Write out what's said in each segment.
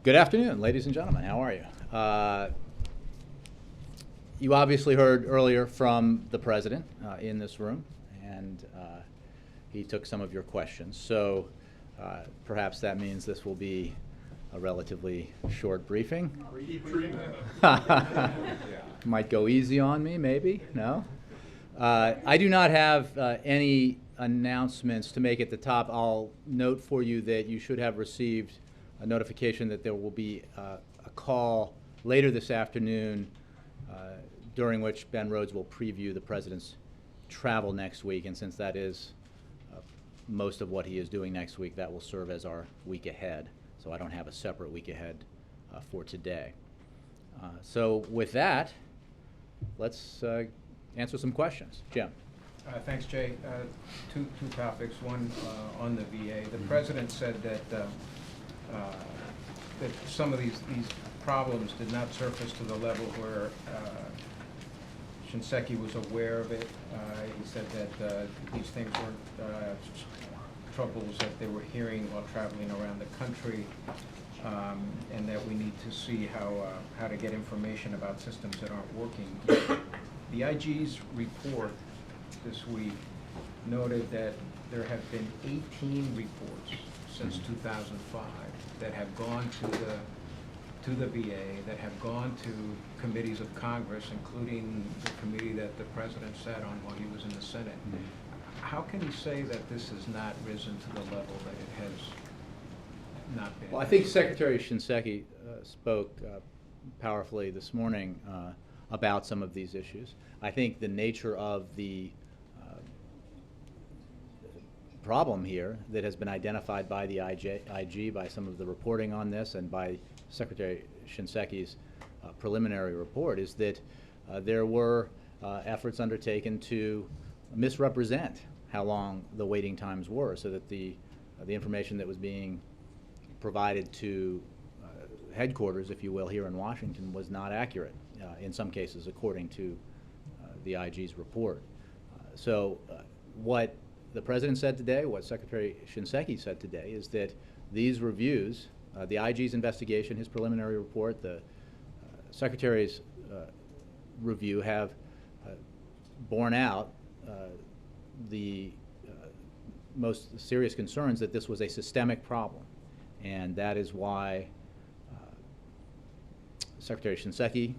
Good afternoon, ladies and gentlemen. How are you? You obviously heard earlier from the President in this room, and he took some of your questions. So perhaps that means this will be a relatively short briefing. Might go easy on me, maybe? No? I do not have any announcements to make at the top. I'll note for you that you should have received a notification that there will be a call later this afternoon during which Ben Rhodes will preview the President's travel next week. And since that is most of what he is doing next week, that will serve as our week ahead. So I don't have a separate week ahead for today. So with that, let's answer some questions. Jim. Thanks, Jay. Two topics. One on the VA. The President said that that some of these problems did not surface to the level where Shinseki was aware of it. He said that these things weren't troubles that they were hearing while traveling around the country, and that we need to see how to get information about systems that aren't working. The IG's report this week noted that there have been 18 reports since 2005 that have gone to the VA, that have gone to committees of Congress, including the committee that the President sat on while he was in the Senate. How can you say that this has not risen to the level that it has not been? Well, I think Secretary Shinseki spoke powerfully this morning about some of these issues. I think the nature of the problem here that has been identified by the IG, by some of the reporting on this, and by Secretary Shinseki's preliminary report, is that there were efforts undertaken to misrepresent how long the waiting times were, so that the information that was being provided to headquarters, if you will, here in Washington was not accurate in some cases, according to the IG's report. So what the President said today, what Secretary Shinseki said today, is that these reviews, the IG's investigation, his preliminary report, the Secretary's review, have borne out the most serious concerns that this was a systemic problem. And that is why Secretary Shinseki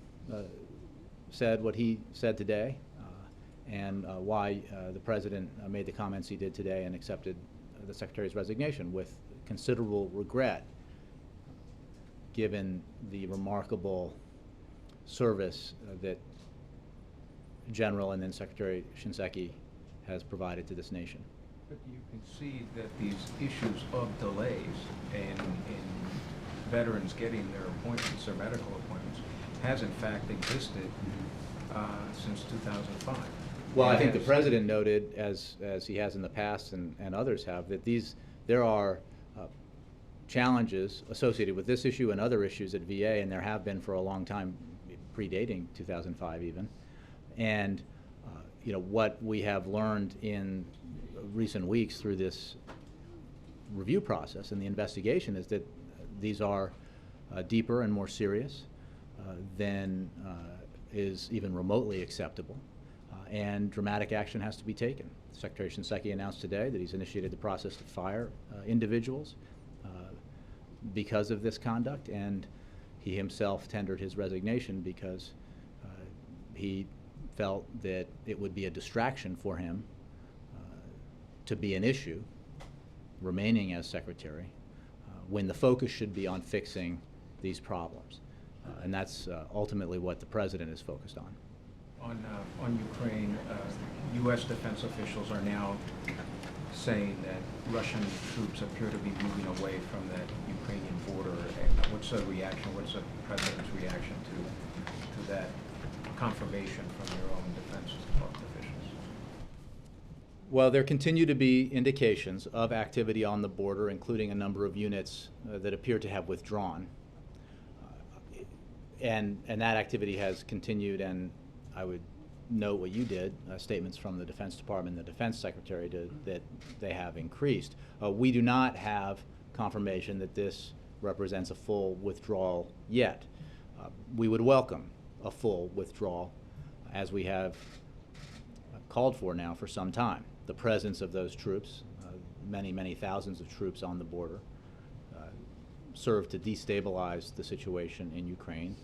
said what he said today, and why the President made the comments he did today and accepted the Secretary's resignation with considerable regret, given the remarkable service that General and then Secretary Shinseki has provided to this nation. But you concede that these issues of delays in veterans getting their appointments, their medical appointments, has in fact existed since 2005. Well, I think the President noted, as he has in the past and others have, that there are challenges associated with this issue and other issues at VA, and there have been for a long time, predating 2005 even. And you know, what we have learned in recent weeks through this review process and the investigation is that these are deeper and more serious than is even remotely acceptable. And dramatic action has to be taken. Secretary Shinseki announced today that he's initiated the process to fire individuals because of this conduct, and he himself tendered his resignation because he felt that it would be a distraction for him to be an issue remaining as Secretary when the focus should be on fixing these problems. And that's ultimately what the President is focused on. On Ukraine, U.S. defense officials are now saying that Russian troops appear to be moving away from that Ukrainian border. What's the reaction? What's the President's reaction to that confirmation from your own Defense Department officials? Well, there continue to be indications of activity on the border, including a number of units that appear to have withdrawn. And that activity has continued, and I would note what you did, statements from the Defense Department and the Defense Secretary that they have increased. We do not have confirmation that this represents a full withdrawal yet. We would welcome a full withdrawal, as we have called for now for some time. The presence of those troops, many, many thousands of troops on the border, serve to destabilize the situation in Ukraine.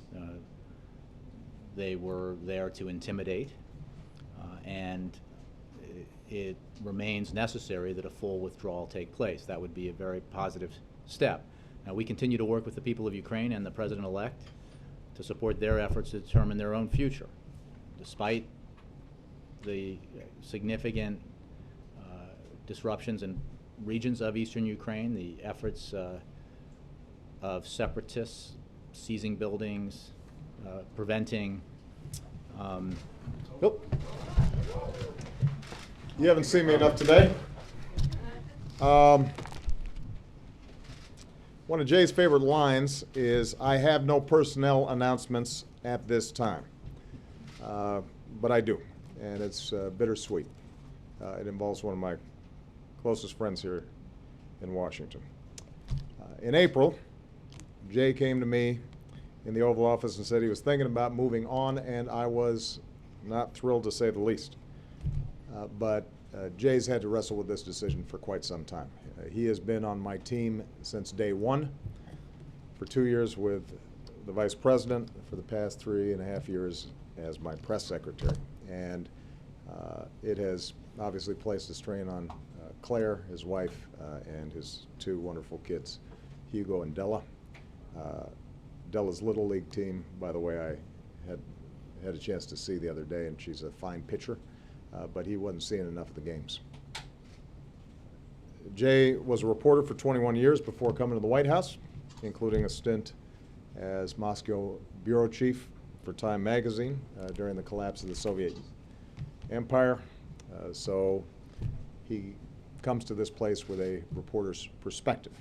They were there to intimidate, and it remains necessary that a full withdrawal take place. That would be a very positive step. Now, we continue to work with the people of Ukraine and the President-elect to support their efforts to determine their own future. Despite the significant disruptions in regions of eastern Ukraine, the efforts of separatists seizing buildings, preventing You haven't seen me enough today. One of Jay's favorite lines is, "I have no personnel announcements at this time." But I do, and it's bittersweet. It involves one of my closest friends here in Washington. In April, Jay came to me in the Oval Office and said he was thinking about moving on, and I was not thrilled, to say the least. But Jay's had to wrestle with this decision for quite some time. He has been on my team since day one, for 2 years with the Vice President, for the past 3.5 years as my press secretary. And it has obviously placed a strain on Claire, his wife, and his 2 wonderful kids, Hugo and Della. Della's Little League team, by the way, I had a chance to see the other day, and she's a fine pitcher, but he wasn't seeing enough of the games. Jay was a reporter for 21 years before coming to the White House, including a stint as Moscow bureau chief for Time magazine during the collapse of the Soviet Empire. So he comes to this place with a reporter's perspective.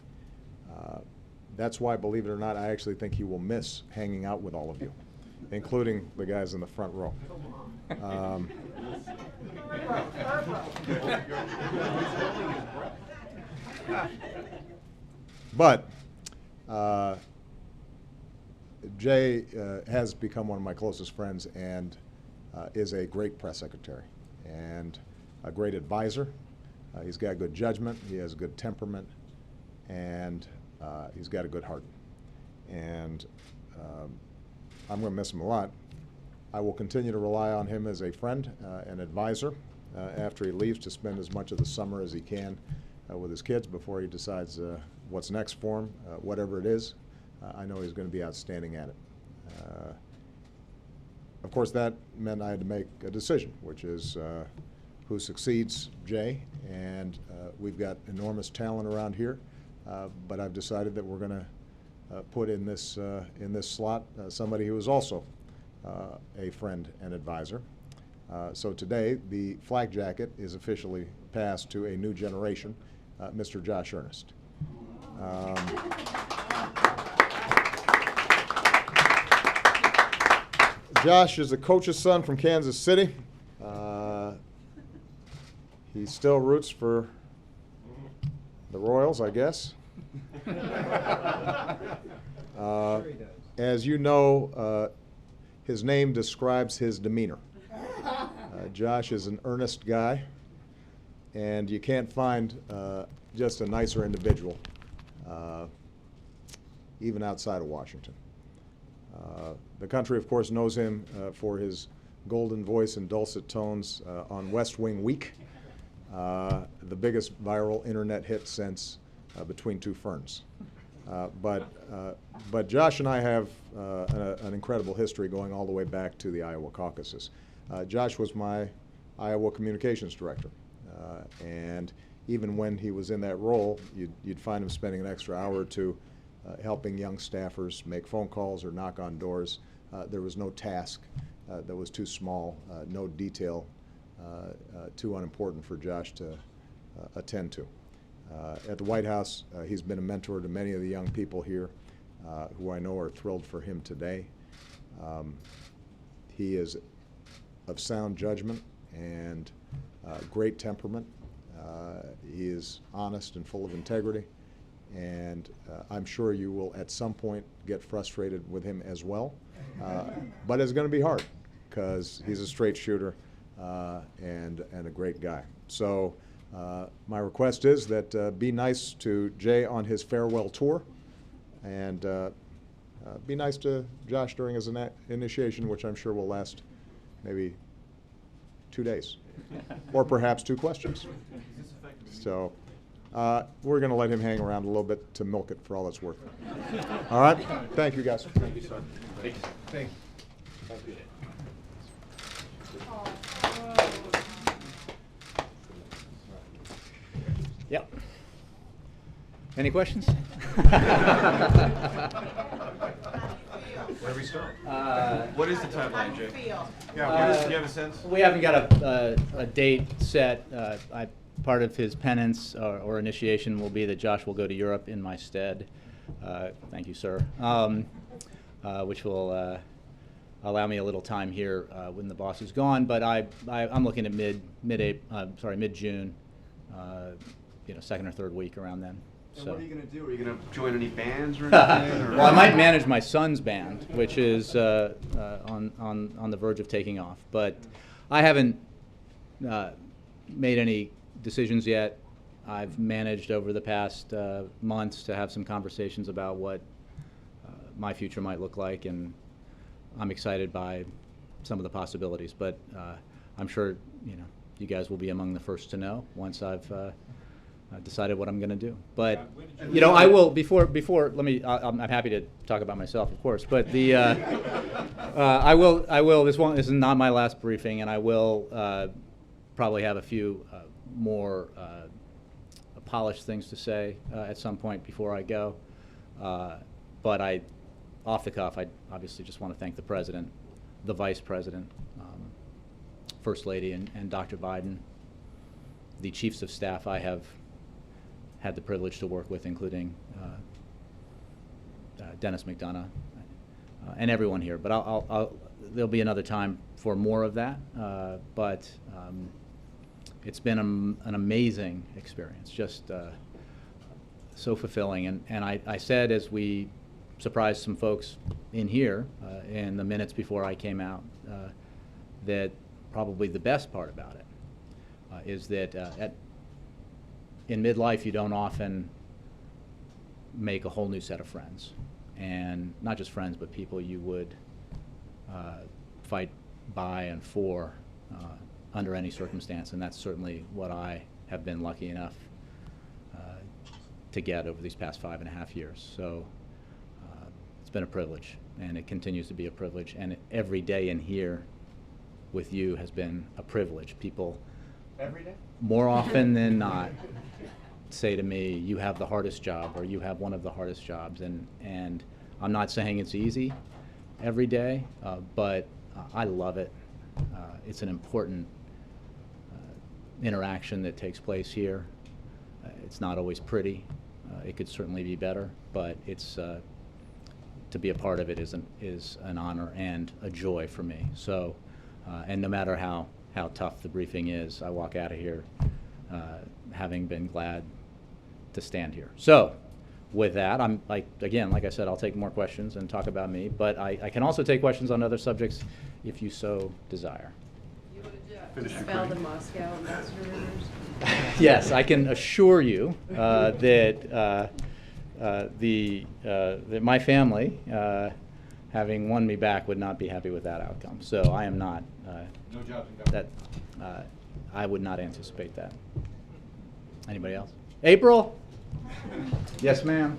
That's why, believe it or not, I actually think he will miss hanging out with all of you, including the guys in the front row. But Jay has become one of my closest friends and is a great press secretary and a great advisor. He's got good judgment, he has good temperament, and he's got a good heart. And I'm going to miss him a lot. I will continue to rely on him as a friend and advisor after he leaves, to spend as much of the summer as he can with his kids before he decides what's next for him, whatever it is. I know he's going to be outstanding at it. Of course, that meant I had to make a decision, which is who succeeds Jay, and we've got enormous talent around here, but I've decided that we're going to put in this slot somebody who is also a friend and advisor. So today, the flak jacket is officially passed to a new generation, Mr. Josh Earnest. Josh is a coach's son from Kansas City. He still roots for the Royals, I guess. As you know, his name describes his demeanor. Josh is an earnest guy, and you can't find just a nicer individual, even outside of Washington. The country, of course, knows him for his golden voice and dulcet tones on West Wing Week, the biggest viral internet hit since Between Two Ferns. But Josh and I have an incredible history going all the way back to the Iowa caucuses. Josh was my Iowa communications director, and even when he was in that role, you'd find him spending an extra hour or two helping young staffers make phone calls or knock on doors. There was no task that was too small, no detail too unimportant for Josh to attend to. At the White House, he's been a mentor to many of the young people here who I know are thrilled for him today. He is of sound judgment and great temperament. He is honest and full of integrity, And I'm sure you will at some point get frustrated with him as well. But it's going to be hard because he's a straight shooter and a great guy. So my request is that be nice to Jay on his farewell tour, and be nice to Josh during his initiation, which I'm sure will last maybe 2 days, or perhaps 2 questions. So we're going to let him hang around a little bit to milk it for all it's worth. All right? Thank you, guys. Thank you, sir. Thank you. Yep. Any questions? Where do we start? What is the timeline, Jay? Yeah, do you have a sense? We haven't got a date set. Part of his penance or initiation will be that Josh will go to Europe in my stead. Thank you, sir. Which will allow me a little time here when the boss is gone. But I'm looking at mid-June, second or third week around then. And what are you going to do? Are you going to join any bands or anything? Or? Well, I might manage my son's band, which is on the verge of taking off. But I haven't made any decisions yet. I've managed over the past months to have some conversations about what my future might look like, and I'm excited by some of the possibilities. But I'm sure you guys will be among the first to know once I've decided what I'm going to do. But I will before. Let me. I'm happy to talk about myself, of course. But the I will. This is not my last briefing, and I will probably have a few more polished things to say at some point before I go. But off the cuff, I obviously just want to thank the President, the Vice President, First Lady, and Dr. Biden, the Chiefs of Staff I have had the privilege to work with, including Dennis McDonough, and everyone here. But there'll be another time for more of that. But it's been an amazing experience, just so fulfilling. And I said, as we surprised some folks in here in the minutes before I came out, that probably the best part about it is that in midlife you don't often make a whole new set of friends, and not just friends, but people you would fight by and for under any circumstance, and that's certainly what I have been lucky enough to get over these past 5.5 years. So it's been a privilege, and it continues to be a privilege, and every day in here with you has been a privilege. People Every day? more often than not say to me, you have the hardest job, or you have one of the hardest jobs, and I'm not saying it's easy every day, but I love it. It's an important interaction that takes place here. It's not always pretty. It could certainly be better, but it's to be a part of it is an honor and a joy for me. So, and no matter how tough the briefing is, I walk out of here having been glad to stand here. So, with that, I'm like I said, I'll take more questions and talk about me, but I can also take questions on other subjects if you so desire. You would spell the Moscow ambassador rumors? Yes, I can assure you that my family, having won me back, would not be happy with that outcome. So I am not. No jobs in government. That I would not anticipate that. Anybody else? April? Yes, ma'am.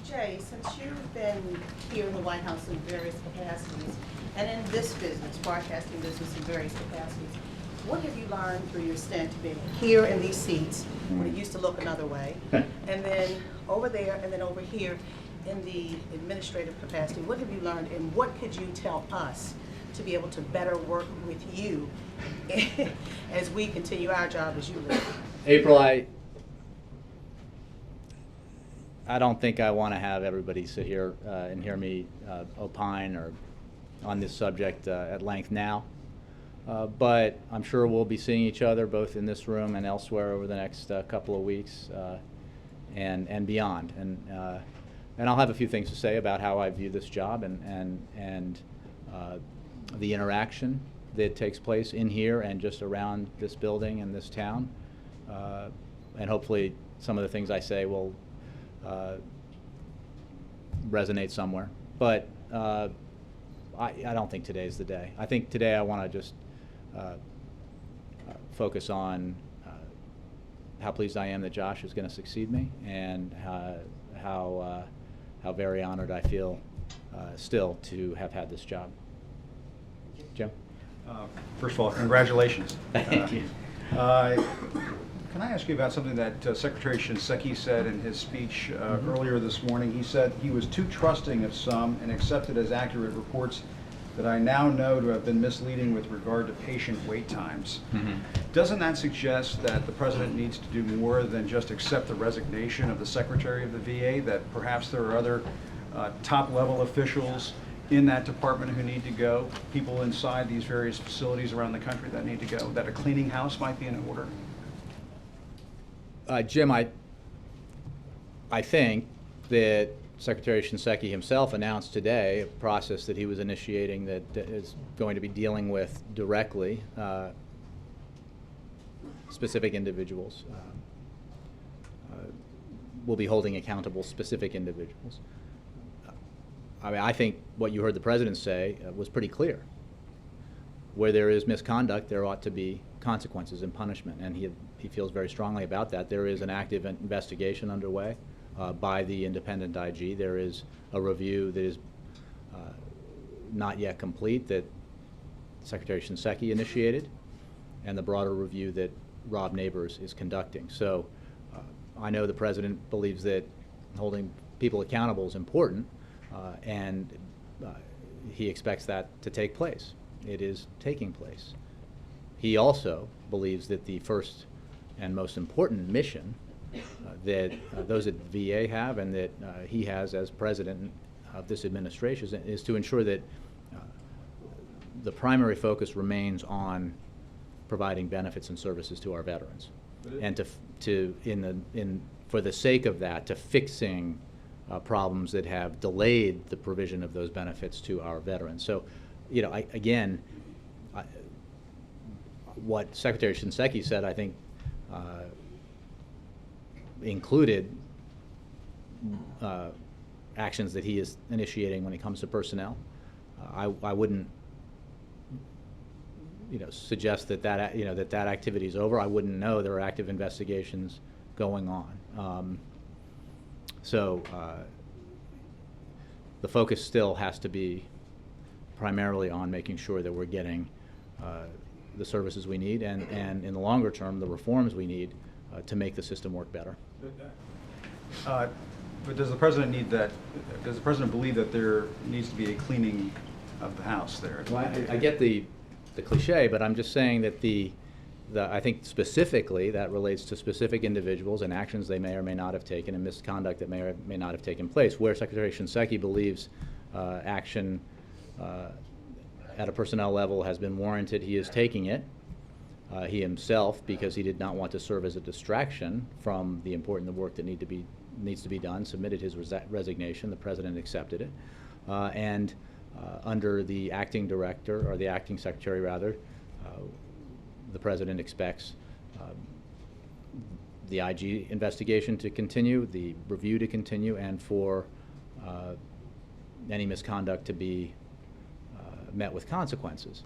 Jay, since you've been here in the White House in various capacities, and in this business, broadcasting business in various capacities, what have you learned through your stint being here in these seats, when it used to look another way, and then over there, and then over here in the administrative capacity? What have you learned, and what could you tell us to be able to better work with you as we continue our job as you live? April, I don't think I want to have everybody sit here and hear me opine or on this subject at length now. But I'm sure we'll be seeing each other both in this room and elsewhere over the next couple of weeks. and beyond. And I'll have a few things to say about how I view this job and the interaction that takes place in here and just around this building and this town. And hopefully some of the things I say will resonate somewhere. But I don't think today's the day. I think today I want to just focus on how pleased I am that Josh is going to succeed me, and how very honored I feel still to have had this job. Jim? First of all, congratulations. Thank you. Can I ask you about something that Secretary Shinseki said in his speech earlier this morning? He said he was too trusting of some and accepted as accurate reports that I now know to have been misleading with regard to patient wait times. Mm-hmm. Doesn't that suggest that the President needs to do more than just accept the resignation of the Secretary of the VA, that perhaps there are other top-level officials in that department who need to go, people inside these various facilities around the country that need to go, that a cleaning house might be in order? Jim, I think that Secretary Shinseki himself announced today a process that he was initiating that is going to be dealing with directly specific individuals. We'll be holding accountable specific individuals. I mean, I think what you heard the President say was pretty clear. Where there is misconduct, there ought to be consequences and punishment, and he feels very strongly about that. There is an active investigation underway by the independent IG. There is a review that is not yet complete that Secretary Shinseki initiated, and the broader review that Rob Neighbors is conducting. So I know the President believes that holding people accountable is important, and he expects that to take place. It is taking place. He also believes that the first and most important mission that those at VA have, and that he has as president of this administration, is to ensure that the primary focus remains on providing benefits and services to our veterans, and for the sake of that, to fixing problems that have delayed the provision of those benefits to our veterans. So, you know, what Secretary Shinseki said, I think, included actions that he is initiating when it comes to personnel. I wouldn't, suggest that that activity is over. I wouldn't know there are active investigations going on. So the focus still has to be primarily on making sure that we're getting the services we need, and in the longer term, the reforms we need to make the system work better. But does the President need that? Does the President believe that there needs to be a cleaning of the house there? Well, I get the cliche, but I'm just saying that I think specifically that relates to specific individuals and actions they may or may not have taken, and misconduct that may or may not have taken place. Where Secretary Shinseki believes action at a personnel level has been warranted, he is taking it. He himself, because he did not want to serve as a distraction from the important work that needs to be done, submitted his resignation. The President accepted it, and under the acting director, or the acting secretary rather, the President expects the IG investigation to continue, the review to continue, and for any misconduct to be met with consequences,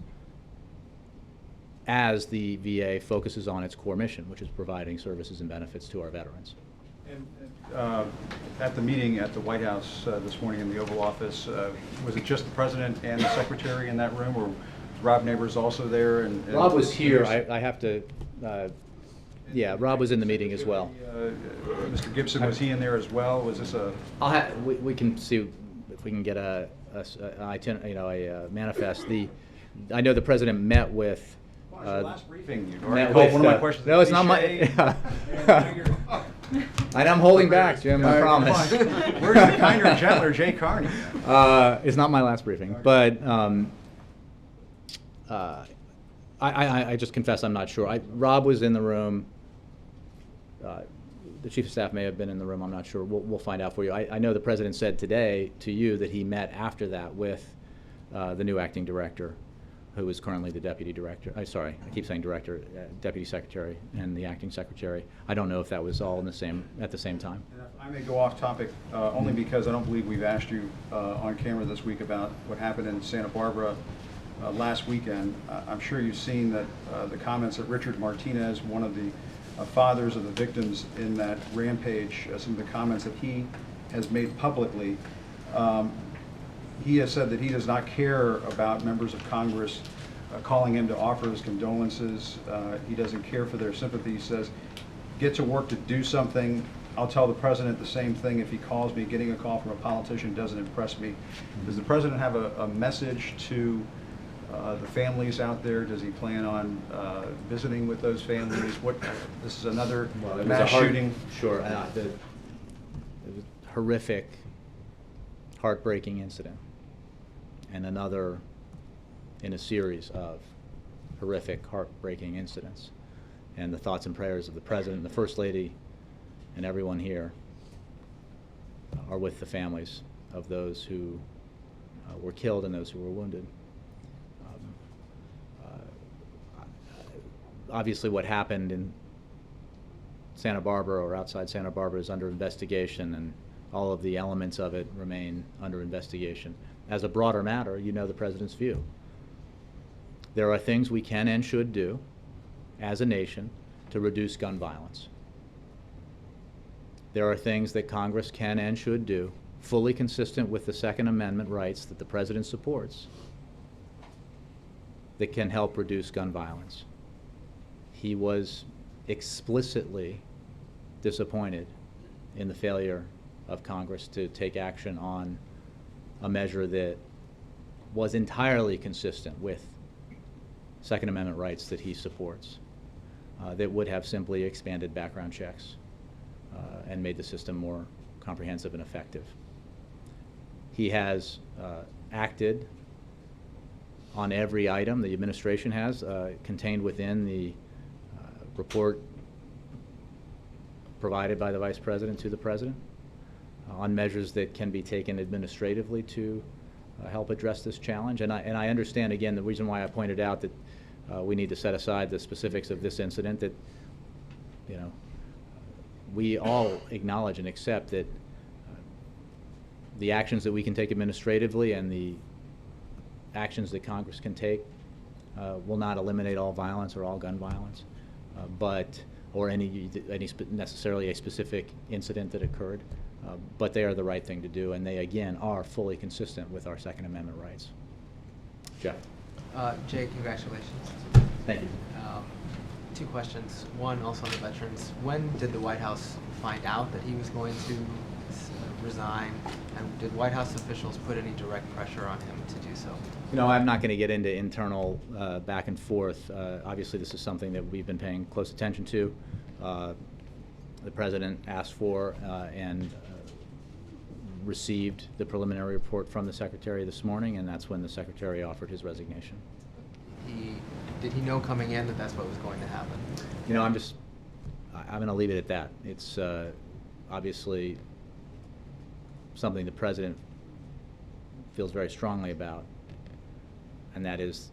as the VA focuses on its core mission, which is providing services and benefits to our veterans. And at the meeting at the White House this morning in the Oval Office, was it just the President and the Secretary in that room, or was Rob Neighbors also there? And Rob was here. I have to, yeah, Rob was in the meeting as well. Mr. Gibson, was he in there as well? Was this a? We can see if we can get a manifest. I know the President met with. Well, it's your last briefing. You Met one with, of my questions. No, it's not my. And I'm holding back, Jim. I promise. Where's the kinder, gentler Jay Carney? It's not my last briefing, but I just confess I'm not sure. Rob was in the room. the Chief of Staff may have been in the room, I'm not sure. We'll find out for you. I know the President said today to you that he met after that with the new acting director, who is currently the deputy director. Sorry, I keep saying director, deputy secretary, and the acting secretary. I don't know if that was all in at the same time. And if I may go off topic, only because I don't believe we've asked you on camera this week about what happened in Santa Barbara last weekend. I'm sure you've seen that the comments that Richard Martinez, one of the fathers of the victims in that rampage, some of the comments that he has made publicly. He has said that he does not care about members of Congress calling him to offer his condolences. He doesn't care for their sympathy. He says, get to work to do something. I'll tell the president the same thing if he calls me. Getting a call from a politician doesn't impress me. Does the president have a message to the families out there? Does he plan on visiting with those families? This is another mass shooting. Sure. It was a horrific, heartbreaking incident, and another in a series of horrific, heartbreaking incidents. And the thoughts and prayers of the President, the First Lady, and everyone here are with the families of those who were killed and those who were wounded. Obviously what happened in Santa Barbara or outside Santa Barbara is under investigation, and all of the elements of it remain under investigation. As a broader matter, you know the President's view. There are things we can and should do as a nation to reduce gun violence. There are things that Congress can and should do, fully consistent with the Second Amendment rights that the President supports, that can help reduce gun violence. He was explicitly disappointed in the failure of Congress to take action on a measure that was entirely consistent with Second Amendment rights that he supports, that would have simply expanded background checks and made the system more comprehensive and effective. He has acted on every item the administration has contained within the report provided by the Vice President to the President on measures that can be taken administratively to help address this challenge. And I understand, again, the reason why I pointed out that we need to set aside the specifics of this incident, that, you know, we all acknowledge and accept that the actions that we can take administratively and the actions that Congress can take will not eliminate all violence or all gun violence, or necessarily a specific incident that occurred, but they are the right thing to do, and they again are fully consistent with our Second Amendment rights. Jeff. Jay, congratulations. Thank you. 2 questions. One, also on the veterans. When did the White House find out that he was going to resign, and did White House officials put any direct pressure on him to do so? You know, I'm not going to get into internal back and forth. Obviously, this is something that we've been paying close attention to. The President asked for and received the preliminary report from the Secretary this morning, and that's when the Secretary offered his resignation. Did he know coming in that that's what was going to happen? You know, I'm going to leave it at that. It's obviously something the President feels very strongly about, and that is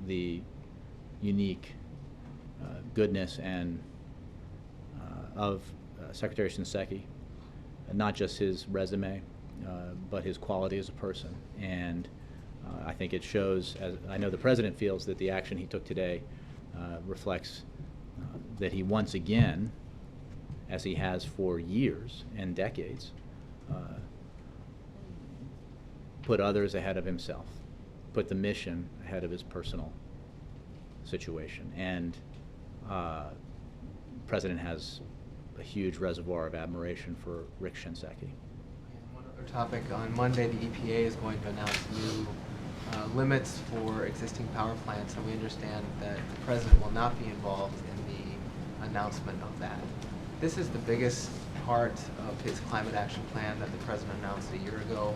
the unique goodness and of Secretary Shinseki, not just his resume, but his quality as a person. And I think it shows, as I know the President feels, that the action he took today reflects that he once again, as he has for years and decades, put others ahead of himself, put the mission ahead of his personal situation. And the President has a huge reservoir of admiration for Rick Shinseki. One other topic. On Monday, the EPA is going to announce new limits for existing power plants, and we understand that the President will not be involved in the announcement of that. This is the biggest part of his climate action plan that the President announced a year ago.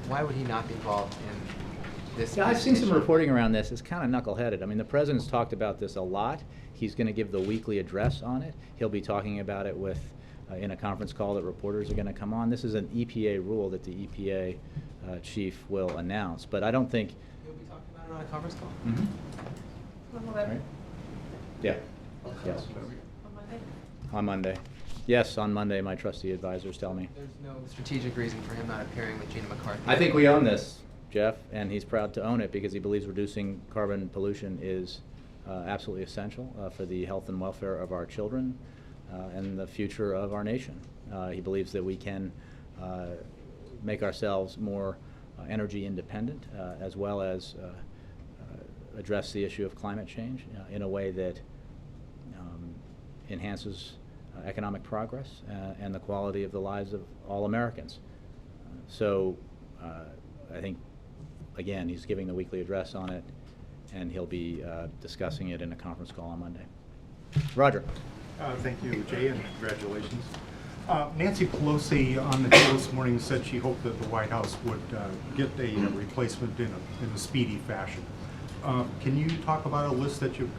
Why would he not be involved in this? Yeah, I've seen some reporting around this. It's kind of knuckleheaded. I mean, the President's talked about this a lot. He's going to give the weekly address on it. He'll be talking about it with in a conference call that reporters are going to come on. This is an EPA rule that the EPA chief will announce, but I don't think. You'll be talking about it on a conference call? Mm-hmm. Right? Yeah. Yes. On Monday? On Monday. Yes, on Monday, my trustee advisors tell me. There's no strategic reason for him not appearing with Gina McCarthy. I think we own this, Jeff, and he's proud to own it because he believes reducing carbon pollution is absolutely essential for the health and welfare of our children and the future of our nation. He believes that we can make ourselves more energy independent as well as address the issue of climate change in a way that enhances economic progress and the quality of the lives of all Americans. So I think, again, he's giving the weekly address on it, and he'll be discussing it in a conference call on Monday. Roger. Thank you, Jay, and congratulations. Nancy Pelosi on the Hill this morning said she hoped that the White House would get a replacement in a speedy fashion. Can you talk about a list that you've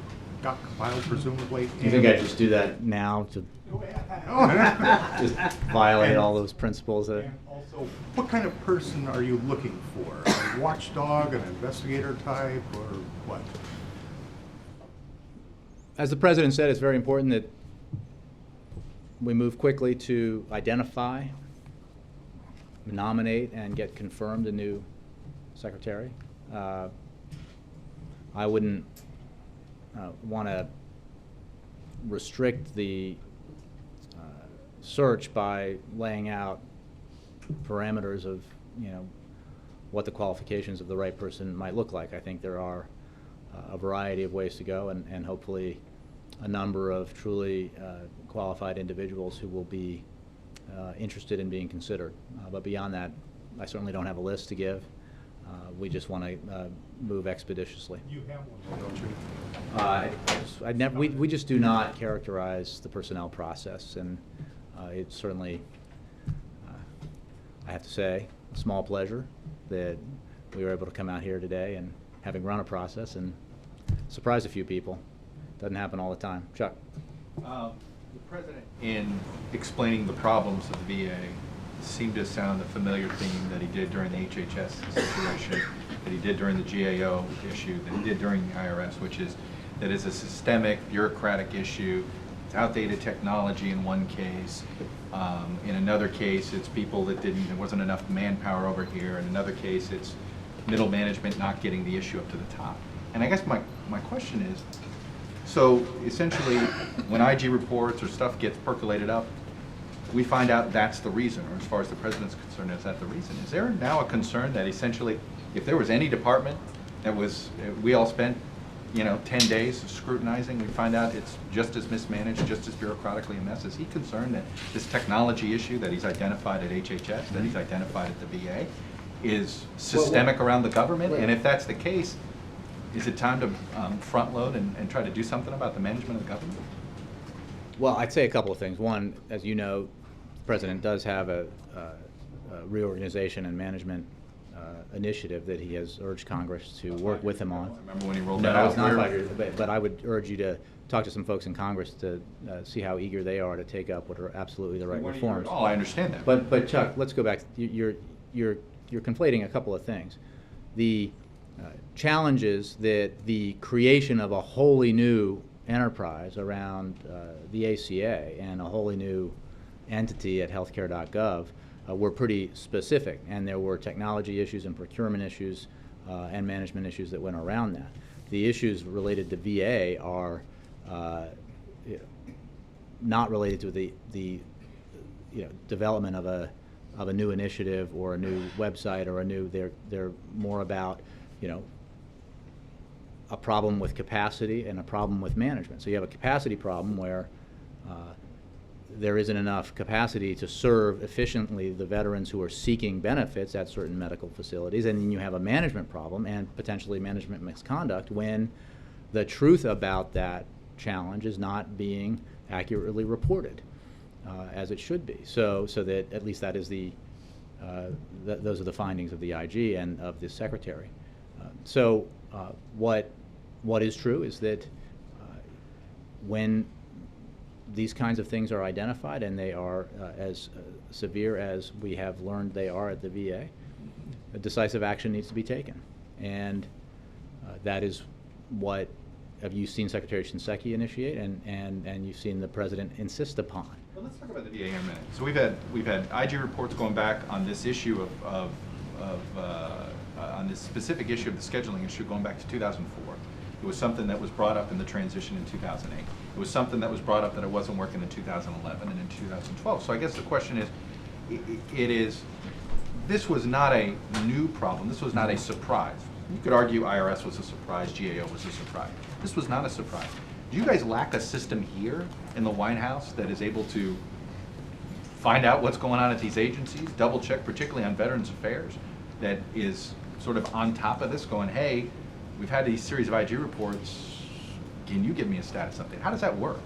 got compiled, presumably? Do you think I just do that now to just violate all those principles? And also, what kind of person are you looking for? A watchdog, an investigator type, or what? As the President said, it's very important that we move quickly to identify, nominate, and get confirmed a new secretary. I wouldn't want to restrict the search by laying out parameters of, what the qualifications of the right person might look like. I think there are a variety of ways to go, and hopefully a number of truly qualified individuals who will be interested in being considered. But beyond that, I certainly don't have a list to give. We just want to move expeditiously. You have one, don't you? We just do not characterize the personnel process, and it's certainly, I have to say, a small pleasure that we were able to come out here today and having run a process and surprise a few people. Doesn't happen all the time. Chuck. The President, in explaining the problems of the VA, seemed to sound a familiar theme that he did during the HHS situation, that he did during the GAO issue, that he did during the IRS, which is that it's a systemic, bureaucratic issue. It's outdated technology in one case. In another case, it's people that there wasn't enough manpower over here. In another case, it's middle management not getting the issue up to the top. And I guess my question is, so essentially, when IG reports or stuff gets percolated up, we find out that's the reason, or as far as the President's concerned, is that the reason? Is there now a concern that essentially, if there was any department that was, we all spent, 10 days scrutinizing, we find out it's just as mismanaged, just as bureaucratically a mess? Is he concerned that this technology issue that he's identified at HHS, that he's identified at the VA, is systemic around the government? And if that's the case, is it time to front load and try to do something about the management of the government? Well, I'd say a couple of things. One, as you know, the President does have a reorganization and management initiative that he has urged Congress to work with him on. I remember when he rolled No, that out. it's not 5 years, but I would urge you to talk to some folks in Congress to see how eager they are to take up what are absolutely the right reforms. Oh, I understand that. But Chuck, let's go back. You're conflating a couple of things. The challenges that the creation of a wholly new enterprise around the ACA and a wholly new entity at healthcare.gov were pretty specific, and there were technology issues and procurement issues and management issues that went around that. The issues related to VA are not related to the development of a new initiative or a new website or a new. They're more about a problem with capacity and a problem with management. So you have a capacity problem where there isn't enough capacity to serve efficiently the veterans who are seeking benefits at certain medical facilities, and then you have a management problem and potentially management misconduct when the truth about that challenge is not being accurately reported as it should be. So that at least that is those are the findings of the IG and of the Secretary. What is true is that when these kinds of things are identified and they are as severe as we have learned they are at the VA, a decisive action needs to be taken. And that is what you've seen Secretary Shinseki initiate, and you've seen the President insist upon. Well, let's talk about the VA in a minute. So we've had IG reports going back on this issue on this specific issue of the scheduling issue going back to 2004. It was something that was brought up in the transition in 2008. It was something that was brought up that it wasn't working in 2011 and in 2012. So I guess the question is, this was not a new problem. This was not a surprise. You could argue IRS was a surprise, GAO was a surprise. This was not a surprise. Do you guys lack a system here in the White House that is able to find out what's going on at these agencies, double check, particularly on Veterans Affairs, that is sort of on top of this going, hey, we've had these series of IG reports, can you give me a status update? How does that work?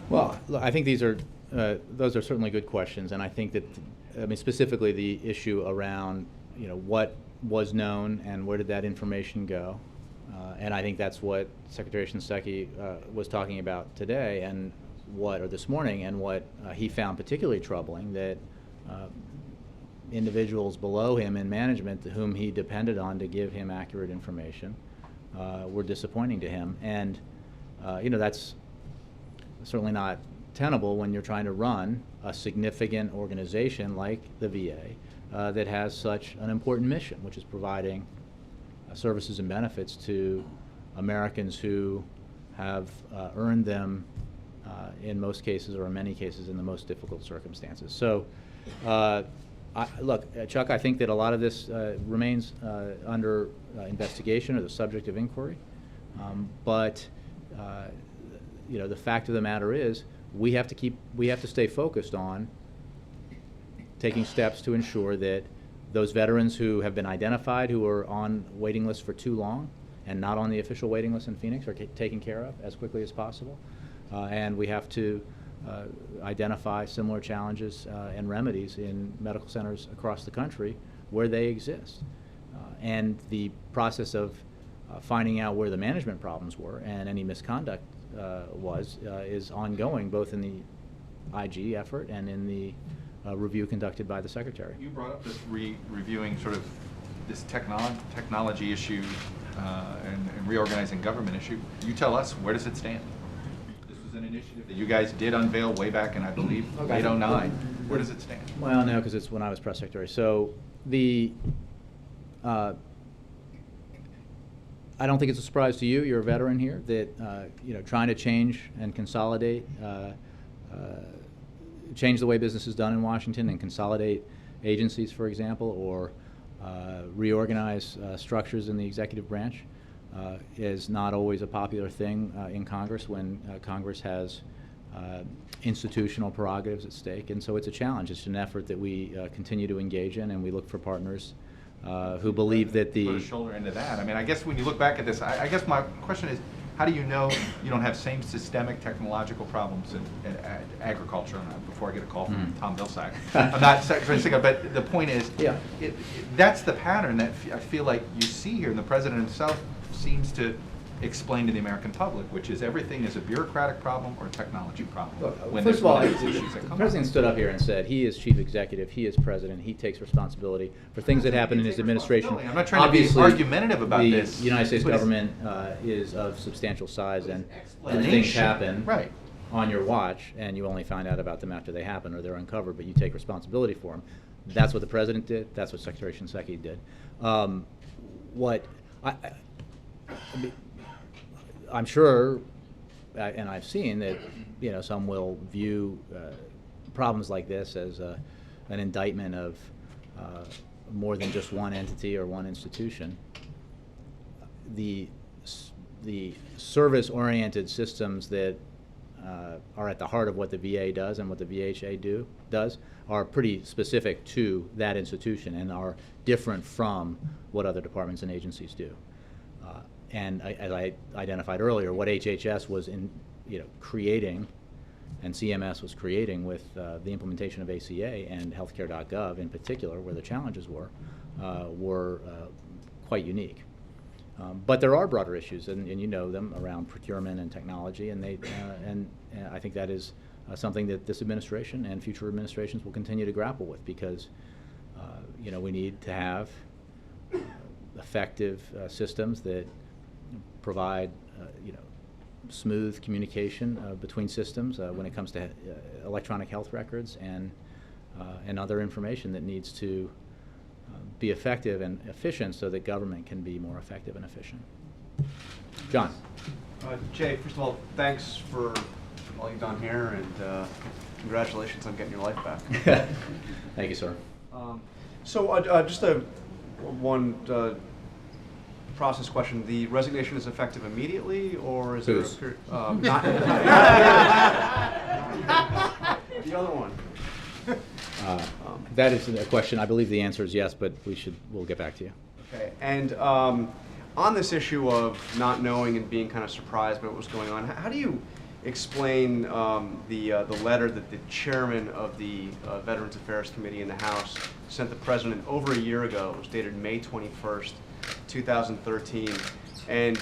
Well, look, I think those are certainly good questions, and I think that, I mean, specifically the issue around, what was known and where did that information go, and I think that's what Secretary Shinseki was talking about today, and or this morning, and what he found particularly troubling, that individuals below him in management whom he depended on to give him accurate information were disappointing to him. And that's certainly not tenable when you're trying to run a significant organization like the VA that has such an important mission, which is providing services and benefits to Americans who have earned them in most cases, or in many cases, in the most difficult circumstances. So, look, Chuck, I think that a lot of this remains under investigation or the subject of inquiry. But the fact of the matter is, we have to stay focused on taking steps to ensure that those veterans who have been identified, who are on waiting lists for too long and not on the official waiting list in Phoenix, are taken care of as quickly as possible. And we have to identify similar challenges and remedies in medical centers across the country where they exist. And the process of finding out where the management problems were and any misconduct is ongoing, both in the IG effort and in the review conducted by the Secretary. You brought up this reviewing sort of this technology issue and reorganizing government issue. You tell us, where does it stand? This was an initiative that you guys did unveil way back in, I believe, late 09. Where does it stand? Well, no, because it's when I was press secretary. So I don't think it's a surprise to you. You're a veteran here that trying to change and consolidate, change the way business is done in Washington and consolidate agencies, for example, or reorganize structures in the executive branch is not always a popular thing in Congress when Congress has institutional prerogatives at stake. And so it's a challenge. It's an effort that we continue to engage in, and we look for partners who believe that Put a shoulder into that. I mean, I guess when you look back at this, I guess my question is, how do you know you don't have same systemic technological problems in agriculture? And before I get a call from Tom Vilsack, I'm not trying to think of, but the point is, that's the pattern that I feel like you see here, and the president himself seems to explain to the American public, which is everything is a bureaucratic problem or a technology problem. Look, first of all, the president stood up here and said he is chief executive, he is president, he takes responsibility for things that happen in his administration. I'm not trying to be argumentative about this. The United States government is of substantial size, and things happen on your watch, and you only find out about them after they happen or they're uncovered, but you take responsibility for them. That's what the president did. That's what Secretary Shinseki did. I'm sure, and I've seen that, some will view problems like this as an indictment of more than just one entity or one institution. The service-oriented systems that are at the heart of what the VA does and what the VHA does are pretty specific to that institution and are different from what other departments and agencies do. And as I identified earlier, what HHS was creating, and CMS was creating with the implementation of ACA and healthcare.gov in particular, where the challenges were quite unique. But there are broader issues, and you know them, around procurement and technology, and I think that is something that this administration and future administrations will continue to grapple with, because we need to have effective systems that provide smooth communication between systems when it comes to electronic health records and other information that needs to be effective and efficient, so that government can be more effective and efficient. John. Jay, first of all, thanks for all you've done here, and congratulations on getting your life back. Thank you, sir. Just one process question. The resignation is effective immediately, or is Whose? there a period? Not the other one. That is a question. I believe the answer is yes, but we'll get back to you. Okay, and on this issue of not knowing and being kind of surprised by what was going on, how do you explain the letter that the chairman of the Veterans Affairs Committee in the House sent the president over a year ago? It was dated May 21st, 2013, and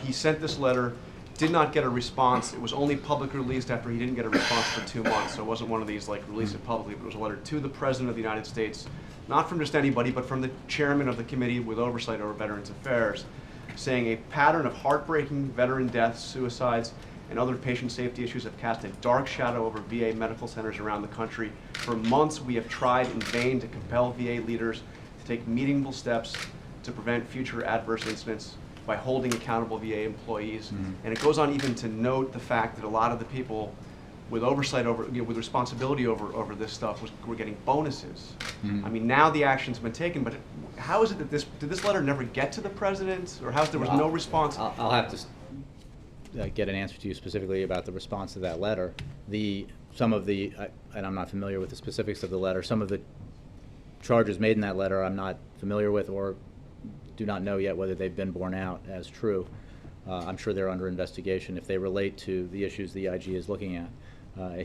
he sent this letter, did not get a response. It was only publicly released after he didn't get a response for 2 months, so it wasn't one of these like release it publicly, but it was a letter to the President of the United States, not from just anybody, but from the chairman of the committee with oversight over Veterans Affairs, saying a pattern of heartbreaking veteran deaths, suicides, and other patient safety issues have cast a dark shadow over VA medical centers around the country. For months, we have tried in vain to compel VA leaders to take meaningful steps to prevent future adverse incidents by holding accountable VA employees. Mm-hmm. And it goes on even to note the fact that a lot of the people with oversight over, with responsibility over this stuff were getting bonuses. Mm-hmm. I mean, now the action's been taken, but how is it that did this letter never get to the president, or there was no response? I'll have to get an answer to you specifically about the response to that letter. And I'm not familiar with the specifics of the letter. Some of the charges made in that letter I'm not familiar with, or do not know yet whether they've been borne out as true. I'm sure they're under investigation. If they relate to the issues the IG is looking at,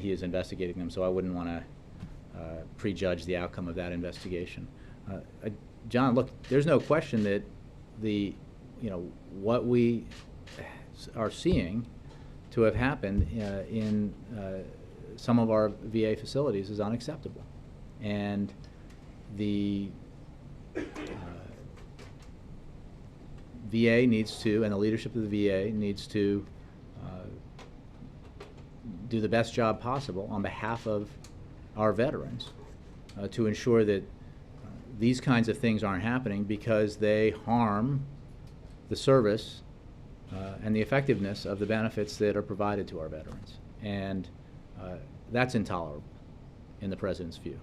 he is investigating them, so I wouldn't want to prejudge the outcome of that investigation. John, look, there's no question that what we are seeing to have happened in some of our VA facilities is unacceptable. And the VA needs to, and the leadership of the VA needs to do the best job possible on behalf of our veterans to ensure that these kinds of things aren't happening, because they harm the service and the effectiveness of the benefits that are provided to our veterans. And that's intolerable in the President's view.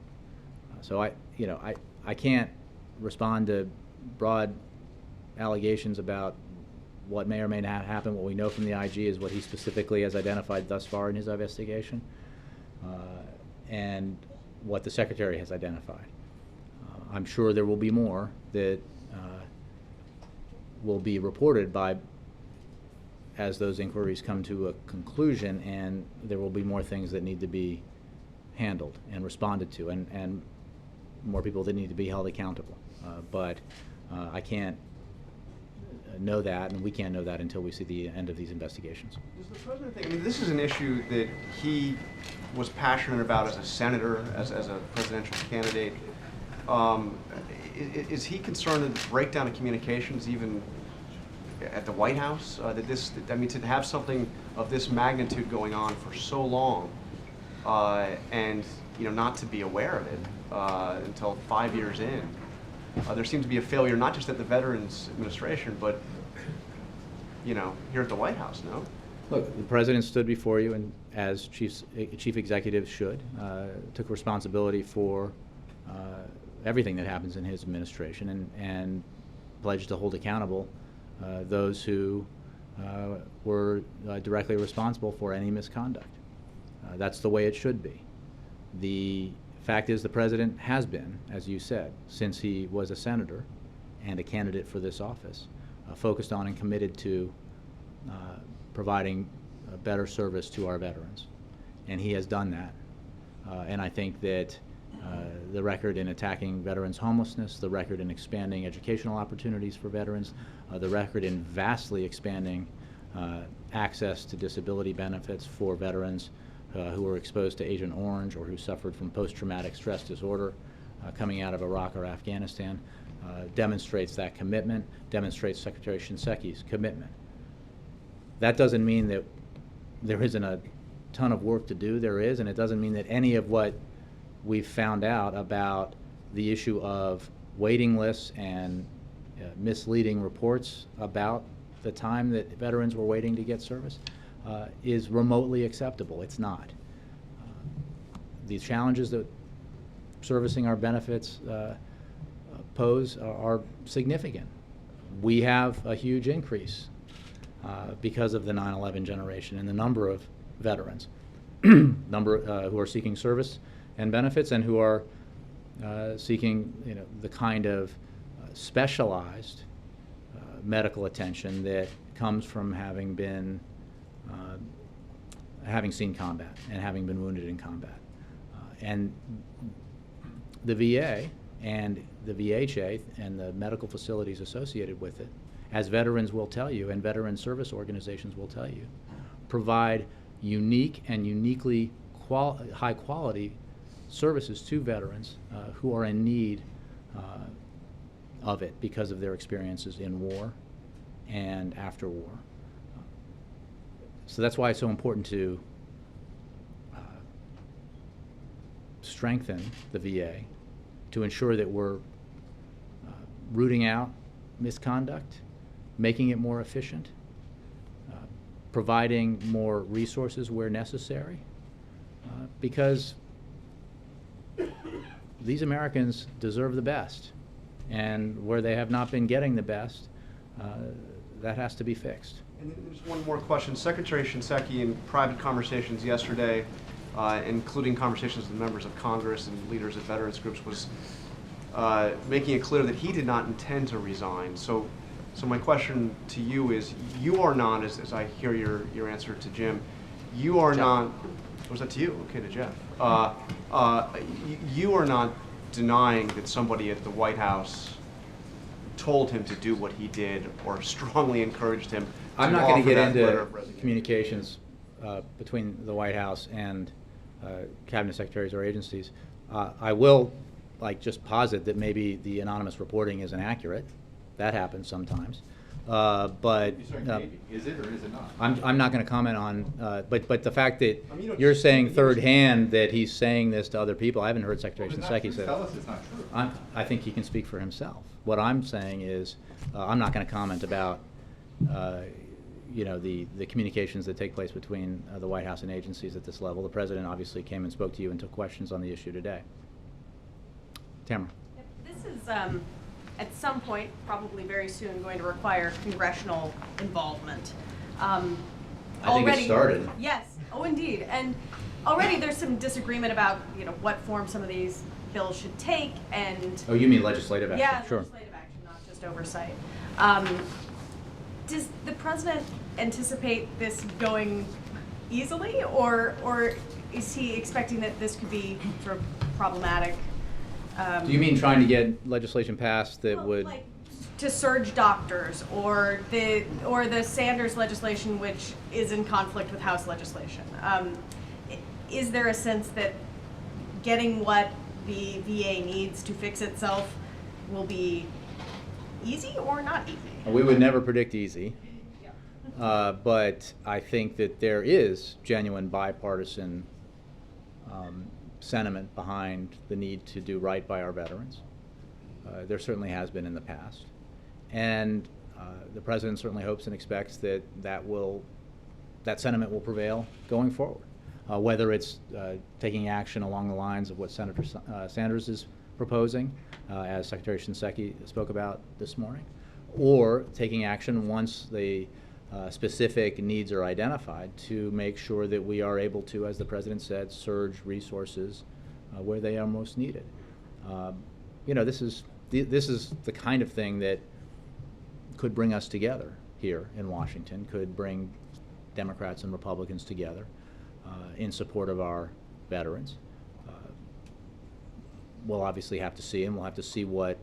So I can't respond to broad allegations about what may or may not happen. What we know from the IG is what he specifically has identified thus far in his investigation, and what the Secretary has identified. I'm sure there will be more that will be reported as those inquiries come to a conclusion, and there will be more things that need to be handled and responded to, and more people that need to be held accountable. But I can't know that, and we can't know that until we see the end of these investigations. Does the President think, I mean, this is an issue that he was passionate about as a senator, as a presidential candidate. Is he concerned that the breakdown of communications, even at the White House, to have something of this magnitude going on for so long, and not to be aware of it until 5 years in? There seems to be a failure, not just at the Veterans Administration, but here at the White House. No. Look, the President stood before you, and as chief executive should, took responsibility for everything that happens in his administration, and pledged to hold accountable those who were directly responsible for any misconduct. That's the way it should be. The fact is, the President has been, as you said, since he was a senator and a candidate for this office, focused on and committed to providing a better service to our veterans. And he has done that. And I think that the record in attacking veterans' homelessness, the record in expanding educational opportunities for veterans, the record in vastly expanding access to disability benefits for veterans who were exposed to Agent Orange or who suffered from post-traumatic stress disorder coming out of Iraq or Afghanistan, demonstrates that commitment, demonstrates Secretary Shinseki's commitment. That doesn't mean that there isn't a ton of work to do. There is, and it doesn't mean that any of what we've found out about the issue of waiting lists and misleading reports about the time that veterans were waiting to get service is remotely acceptable. It's not. The challenges that servicing our benefits pose are significant. We have a huge increase because of the 9/11 generation and the number of veterans who are seeking service and benefits and who are seeking, the kind of specialized medical attention that comes from having been having seen combat and having been wounded in combat. And the VA and the VHA and the medical facilities associated with it, as veterans will tell you and veteran service organizations will tell you, provide unique and uniquely high quality services to veterans who are in need of it because of their experiences in war and after war. So that's why it's so important to strengthen the VA, to ensure that we're rooting out misconduct, making it more efficient, providing more resources where necessary, because these Americans deserve the best, and where they have not been getting the best, that has to be fixed. And there's one more question. Secretary Shinseki, in private conversations yesterday, including conversations with members of Congress and leaders of veterans groups, was making it clear that he did not intend to resign. So my question to you is, you are not, as I hear your answer to Jim, you are not, was that to you? Okay, to Jeff. You are not denying that somebody at the White House told him to do what he did or strongly encouraged him to I'm not going to get into letter of resignation. communications between the White House and cabinet secretaries or agencies. I will just posit that maybe the anonymous reporting is inaccurate. That happens sometimes. But maybe. Is it or is it not? I'm not going to comment on, but the fact that I mean, you don't you're just- saying third hand that he's saying this to other people, I haven't heard Secretary Shinseki say Tell that. us it's not true. I think he can speak for himself. What I'm saying is, I'm not going to comment about, the communications that take place between the White House and agencies at this level. The President obviously came and spoke to you and took questions on the issue today. Tamara. This is, at some point, probably very soon, going to require congressional involvement. I think it started. Yes, oh indeed, and already there's some disagreement about, what form some of these bills should take, and Oh, you mean legislative action? yeah, Sure. legislative action, not just oversight. Does the president anticipate this going easily, or is he expecting that this could be sort of problematic? Do you mean trying to get legislation passed that Well, would? like, to surge doctors, or the Sanders legislation, which is in conflict with House legislation? Is there a sense that getting what the VA needs to fix itself will be easy or not easy? We would never predict easy, but I think that there is genuine bipartisan sentiment behind the need to do right by our veterans. There certainly has been in the past. And the President certainly hopes and expects that that sentiment will prevail going forward. Whether it's taking action along the lines of what Senator Sanders is proposing, as Secretary Shinseki spoke about this morning, or taking action once the specific needs are identified to make sure that we are able to, as the President said, surge resources where they are most needed. This is the kind of thing that could bring us together here in Washington, could bring Democrats and Republicans together in support of our veterans. we'll obviously have to see, and we'll have to see what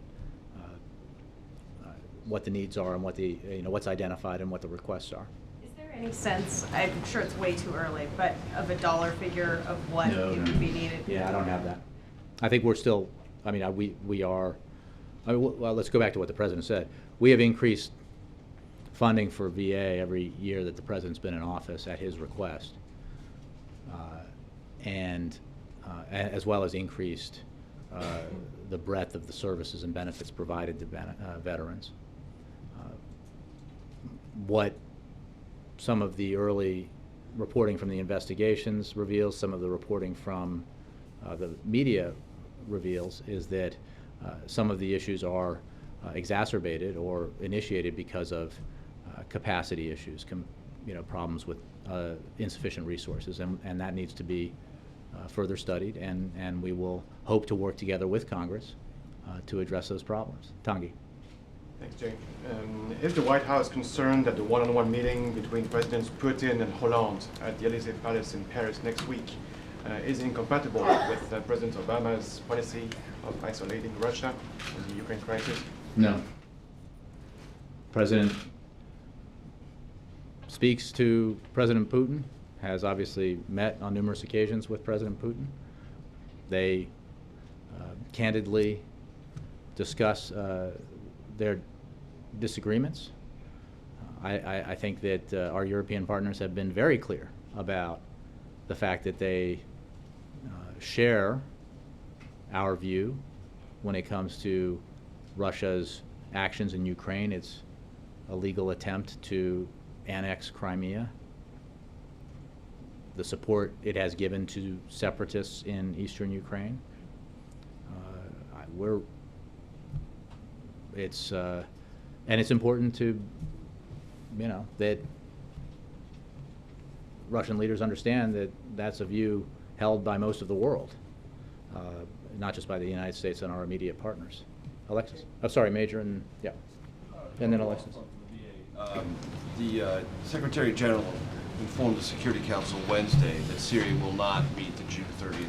the needs are and what the, what's identified and what the requests are. Is there any sense, I'm sure it's way too early, but of a dollar figure of what No, it no. would be needed? Yeah, I don't have that. I think we're still, we are, well, let's go back to what the President said. We have increased funding for VA every year that the President's been in office at his request, as well as increased the breadth of the services and benefits provided to veterans. What some of the early reporting from the investigations reveals, some of the reporting from the media reveals, is that some of the issues are exacerbated or initiated because of capacity issues, problems with insufficient resources, and that needs to be further studied, and we will hope to work together with Congress to address those problems. Tanguy. Thanks, Jay. Is the White House concerned that the one-on-one meeting between Presidents Putin and Hollande at the Élysée Palace in Paris next week is incompatible with President Obama's policy of isolating Russia in the Ukraine crisis? No. President speaks to President Putin, has obviously met on numerous occasions with President Putin. They candidly discuss their disagreements. I think that our European partners have been very clear about the fact that they share our view when it comes to Russia's actions in Ukraine, its illegal attempt to annex Crimea, the support it has given to separatists in eastern Ukraine. And it's important to, that Russian leaders understand that that's a view held by most of the world, not just by the United States and our immediate partners. Alexis. Oh, sorry, Major, and yeah. And then Alexis. The Secretary General informed the Security Council Wednesday that Syria will not meet the June 30th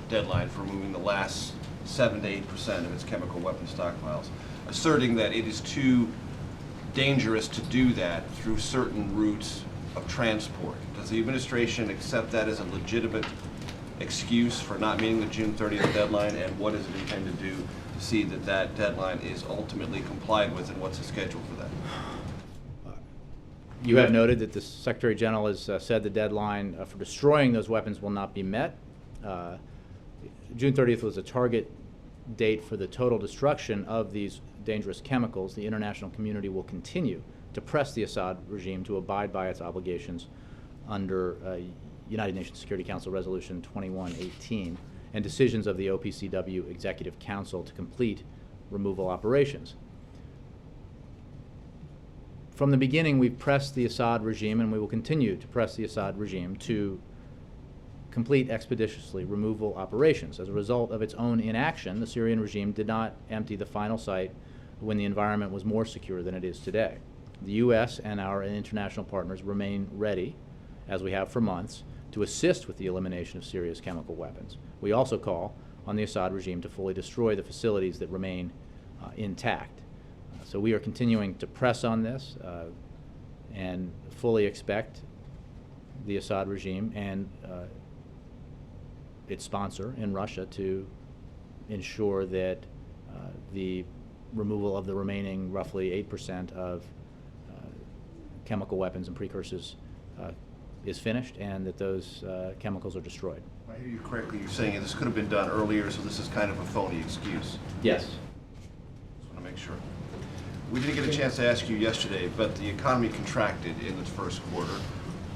deadline for removing the last 7 to 8% of its chemical weapon stockpiles, asserting that it is too dangerous to do that through certain routes of transport. Does the administration accept that as a legitimate excuse for not meeting the June 30th deadline, and what does it intend to do to see that that deadline is ultimately complied with, and what's the schedule for that? You have noted that the Secretary General has said the deadline for destroying those weapons will not be met. June 30th was a target date for the total destruction of these dangerous chemicals. The international community will continue to press the Assad regime to abide by its obligations under United Nations Security Council Resolution 2118 and decisions of the OPCW Executive Council to complete removal operations. From the beginning, we've pressed the Assad regime, and we will continue to press the Assad regime to complete expeditiously removal operations. As a result of its own inaction, the Syrian regime did not empty the final site when the environment was more secure than it is today. The U.S. and our international partners remain ready, as we have for months, to assist with the elimination of Syria's chemical weapons. We also call on the Assad regime to fully destroy the facilities that remain intact. So we are continuing to press on this and fully expect the Assad regime and its sponsor in Russia to ensure that the removal of the remaining roughly 8% of chemical weapons and precursors is finished, and that those chemicals are destroyed. If I hear you correctly, you're saying this could have been done earlier, so this is kind of a phony excuse. Yes. Just want to make sure. We didn't get a chance to ask you yesterday, but the economy contracted in the first quarter.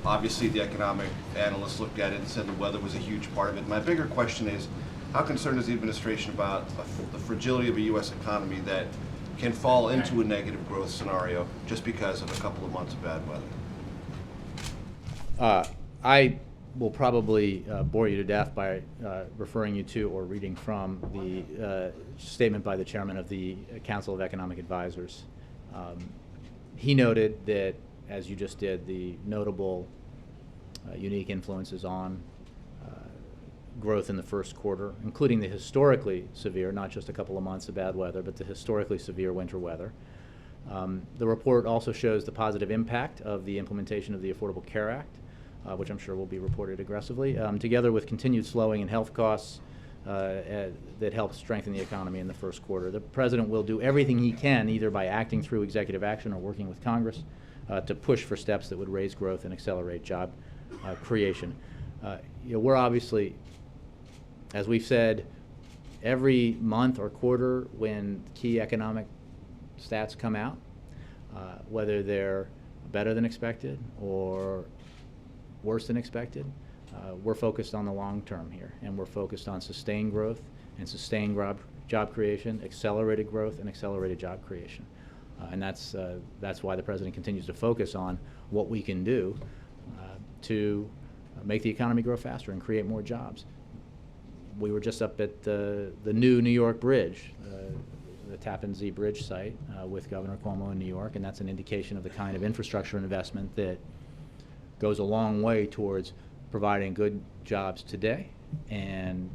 Obviously, the economic analysts looked at it and said the weather was a huge part of it. My bigger question is, how concerned is the administration about the fragility of a U.S. economy that can fall into a negative growth scenario just because of a couple of months of bad weather? I will probably bore you to death by referring you to or reading from the statement by the chairman of the Council of Economic Advisors. He noted that, as you just did, the notable unique influences on growth in the first quarter, including the historically severe, not just a couple of months of bad weather, but the historically severe winter weather. The report also shows the positive impact of the implementation of the Affordable Care Act, which I'm sure will be reported aggressively, together with continued slowing in health costs that helps strengthen the economy in the first quarter. The President will do everything he can, either by acting through executive action or working with Congress, to push for steps that would raise growth and accelerate job creation. We're obviously, as we've said, every month or quarter when key economic stats come out, whether they're better than expected or worse than expected, we're focused on the long term here, and we're focused on sustained growth and sustained job creation, accelerated growth and accelerated job creation. And that's why the President continues to focus on what we can do to make the economy grow faster and create more jobs. We were just up at the new New York Bridge, the Tappan Zee Bridge site with Governor Cuomo in New York, and that's an indication of the kind of infrastructure investment that goes a long way towards providing good jobs today and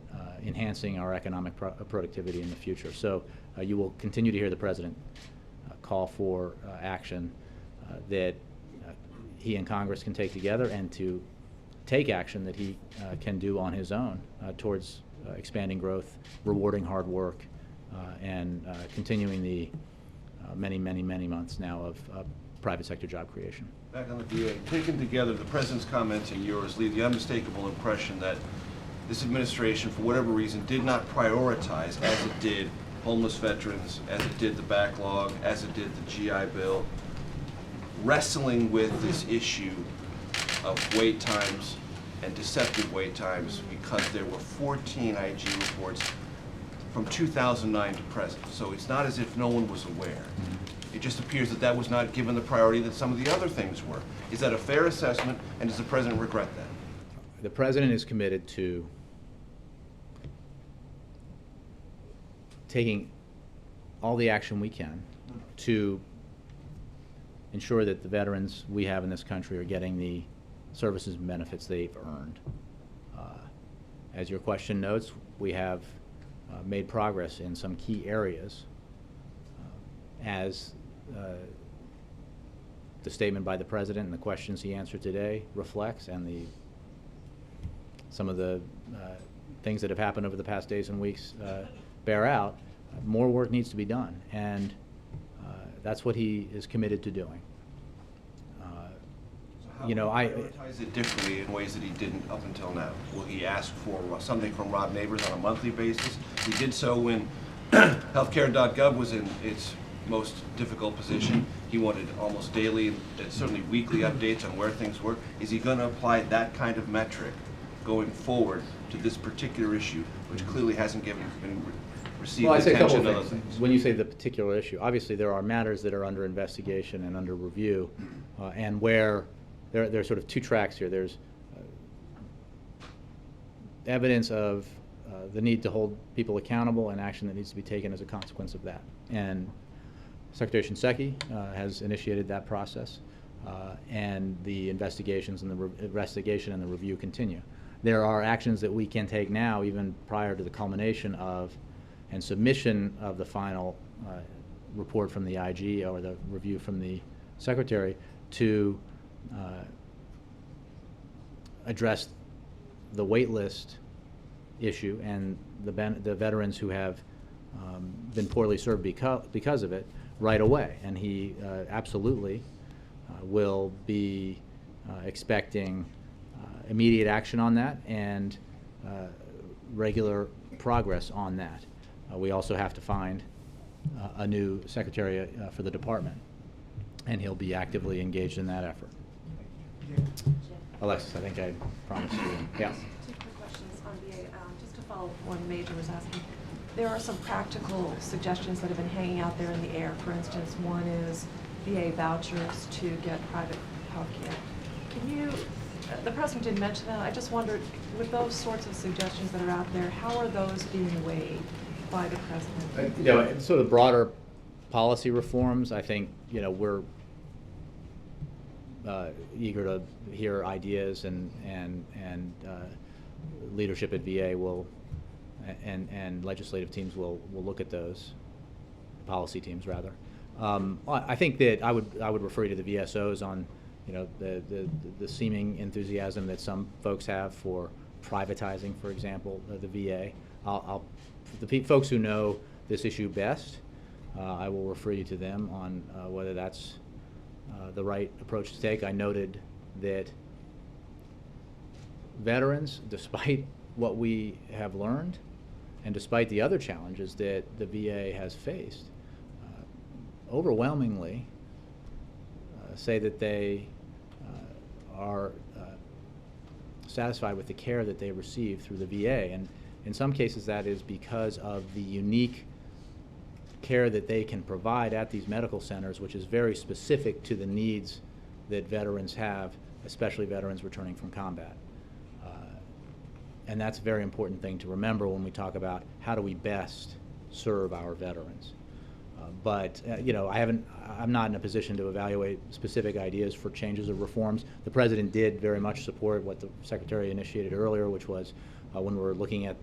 enhancing our economic productivity in the future. So you will continue to hear the President call for action that he and Congress can take together, and to take action that he can do on his own towards expanding growth, rewarding hard work, and continuing the many months now of private sector job creation. Back on the VA, taken together, the President's comments and yours leave the unmistakable impression that this administration, for whatever reason, did not prioritize, as it did homeless veterans, as it did the backlog, as it did the GI Bill, wrestling with this issue of wait times and deceptive wait times, because there were 14 IG reports from 2009 to present. So it's not as if no one was aware. It just appears that that was not given the priority that some of the other things were. Is that a fair assessment, and does the President regret that? The President is committed to taking all the action we can to ensure that the veterans we have in this country are getting the services and benefits they've earned. As your question notes, we have made progress in some key areas, as the statement by the President and the questions he answered today reflects, and some of the things that have happened over the past days and weeks bear out. More work needs to be done, and that's what he is committed to doing. How will he prioritize it differently in ways that he didn't up until now? Will he ask for something from Rob Neighbors on a monthly basis? He did so when healthcare.gov was in its most difficult position. He wanted almost daily, certainly weekly updates on where things were. Is he going to apply that kind of metric going forward to this particular issue, which clearly hasn't been received attention and other things? When you say the particular issue, obviously there are matters that are under investigation and under review, and where there are sort of two tracks here. There's evidence of the need to hold people accountable and action that needs to be taken as a consequence of that. And Secretary Shinseki has initiated that process, and the investigations and the investigation and the review continue. There are actions that we can take now, even prior to the culmination of and submission of the final report from the IG or the review from the Secretary, to address the wait list issue and the veterans who have been poorly served because of it right away. And he absolutely will be expecting immediate action on that and regular progress on that. We also have to find a new secretary for the department, and he'll be actively engaged in that effort. Alexis, I think I promised you. Yeah. Two quick questions on VA. Just to follow up one Major was asking. There are some practical suggestions that have been hanging out there in the air. For instance, one is VA vouchers to get private health care. Can you, the President didn't mention that. I just wondered, with those sorts of suggestions that are out there, how are those being weighed by the President? Sort of broader policy reforms, I think, we're eager to hear ideas and leadership at VA will, and legislative teams will look at those, policy teams rather. I think that I would refer you to the VSOs on, you know, the seeming enthusiasm that some folks have for privatizing, for example, the VA. The folks who know this issue best, I will refer you to them on whether that's the right approach to take. I noted that veterans, despite what we have learned, and despite the other challenges that the VA has faced, overwhelmingly say that they are satisfied with the care that they receive through the VA. And in some cases that is because of the unique care that they can provide at these medical centers, which is very specific to the needs that veterans have, especially veterans returning from combat. And that's a very important thing to remember when we talk about how do we best serve our veterans. But you know, I'm not in a position to evaluate specific ideas for changes or reforms. The President did very much support what the Secretary initiated earlier, which was when we're looking at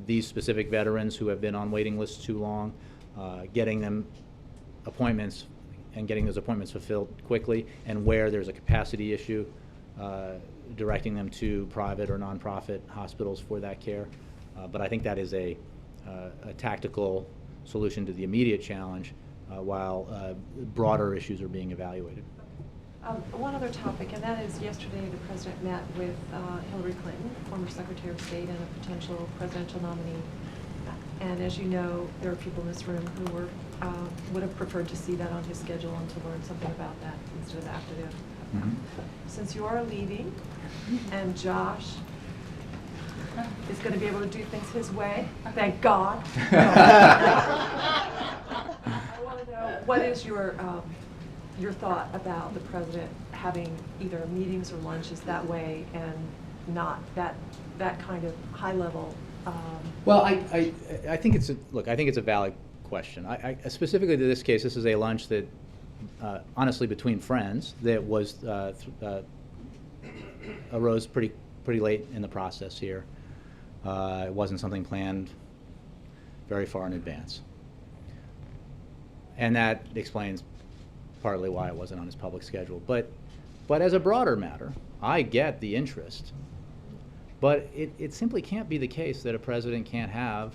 these specific veterans who have been on waiting lists too long, getting them appointments and getting those appointments fulfilled quickly, and where there's a capacity issue, directing them to private or nonprofit hospitals for that care. But I think that is a tactical solution to the immediate challenge, while broader issues are being evaluated. One other topic, and that is yesterday the President met with Hillary Clinton, former Secretary of State and a potential presidential nominee. And as you know, there are people in this room who would have preferred to see that on his schedule and to learn something about that instead of after the. Since you are leaving, and Josh is going to be able to do things his way, thank God. I want to know, what is your thought about the President having either meetings or lunches that way and not that kind of high level? Well, I think it's I think it's a valid question. Specifically to this case, this is a lunch that, honestly, between friends, that was arose pretty late in the process here. It wasn't something planned very far in advance, and that explains partly why it wasn't on his public schedule. But as a broader matter, I get the interest. But it simply can't be the case that a president can't have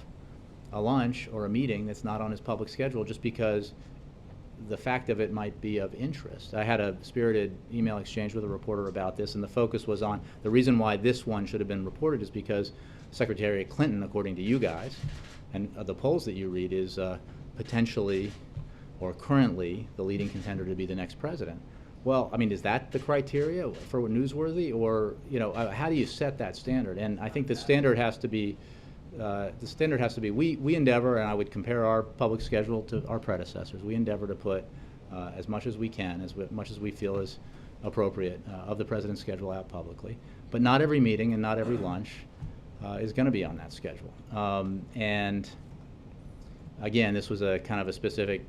a lunch or a meeting that's not on his public schedule just because the fact of it might be of interest. I had a spirited email exchange with a reporter about this, and the focus was on the reason why this one should have been reported is because Secretary Clinton, according to you guys, and the polls that you read, is potentially or currently the leading contender to be the next president. Well, I mean, is that the criteria for newsworthy, or how do you set that standard? And I think the standard has to be we endeavor, and I would compare our public schedule to our predecessors. We endeavor to put as much as we can, as much as we feel is appropriate of the president's schedule out publicly. But not every meeting and not every lunch is going to be on that schedule. And again, this was a kind of a specific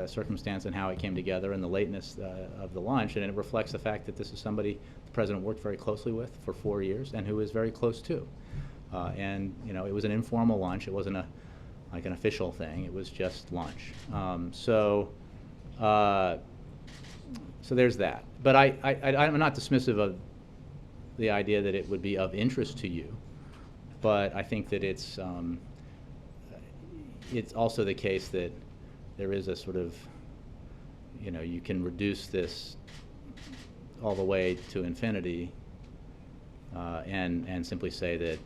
circumstance in how it came together and the lateness of the lunch, and it reflects the fact that this is somebody the president worked very closely with for 4 years and who is very close to. And it was an informal lunch. It wasn't like an official thing. It was just lunch. So there's that. But I'm not dismissive of the idea that it would be of interest to you. But I think that it's also the case that there is a sort of, you can reduce this all the way to infinity and simply say that,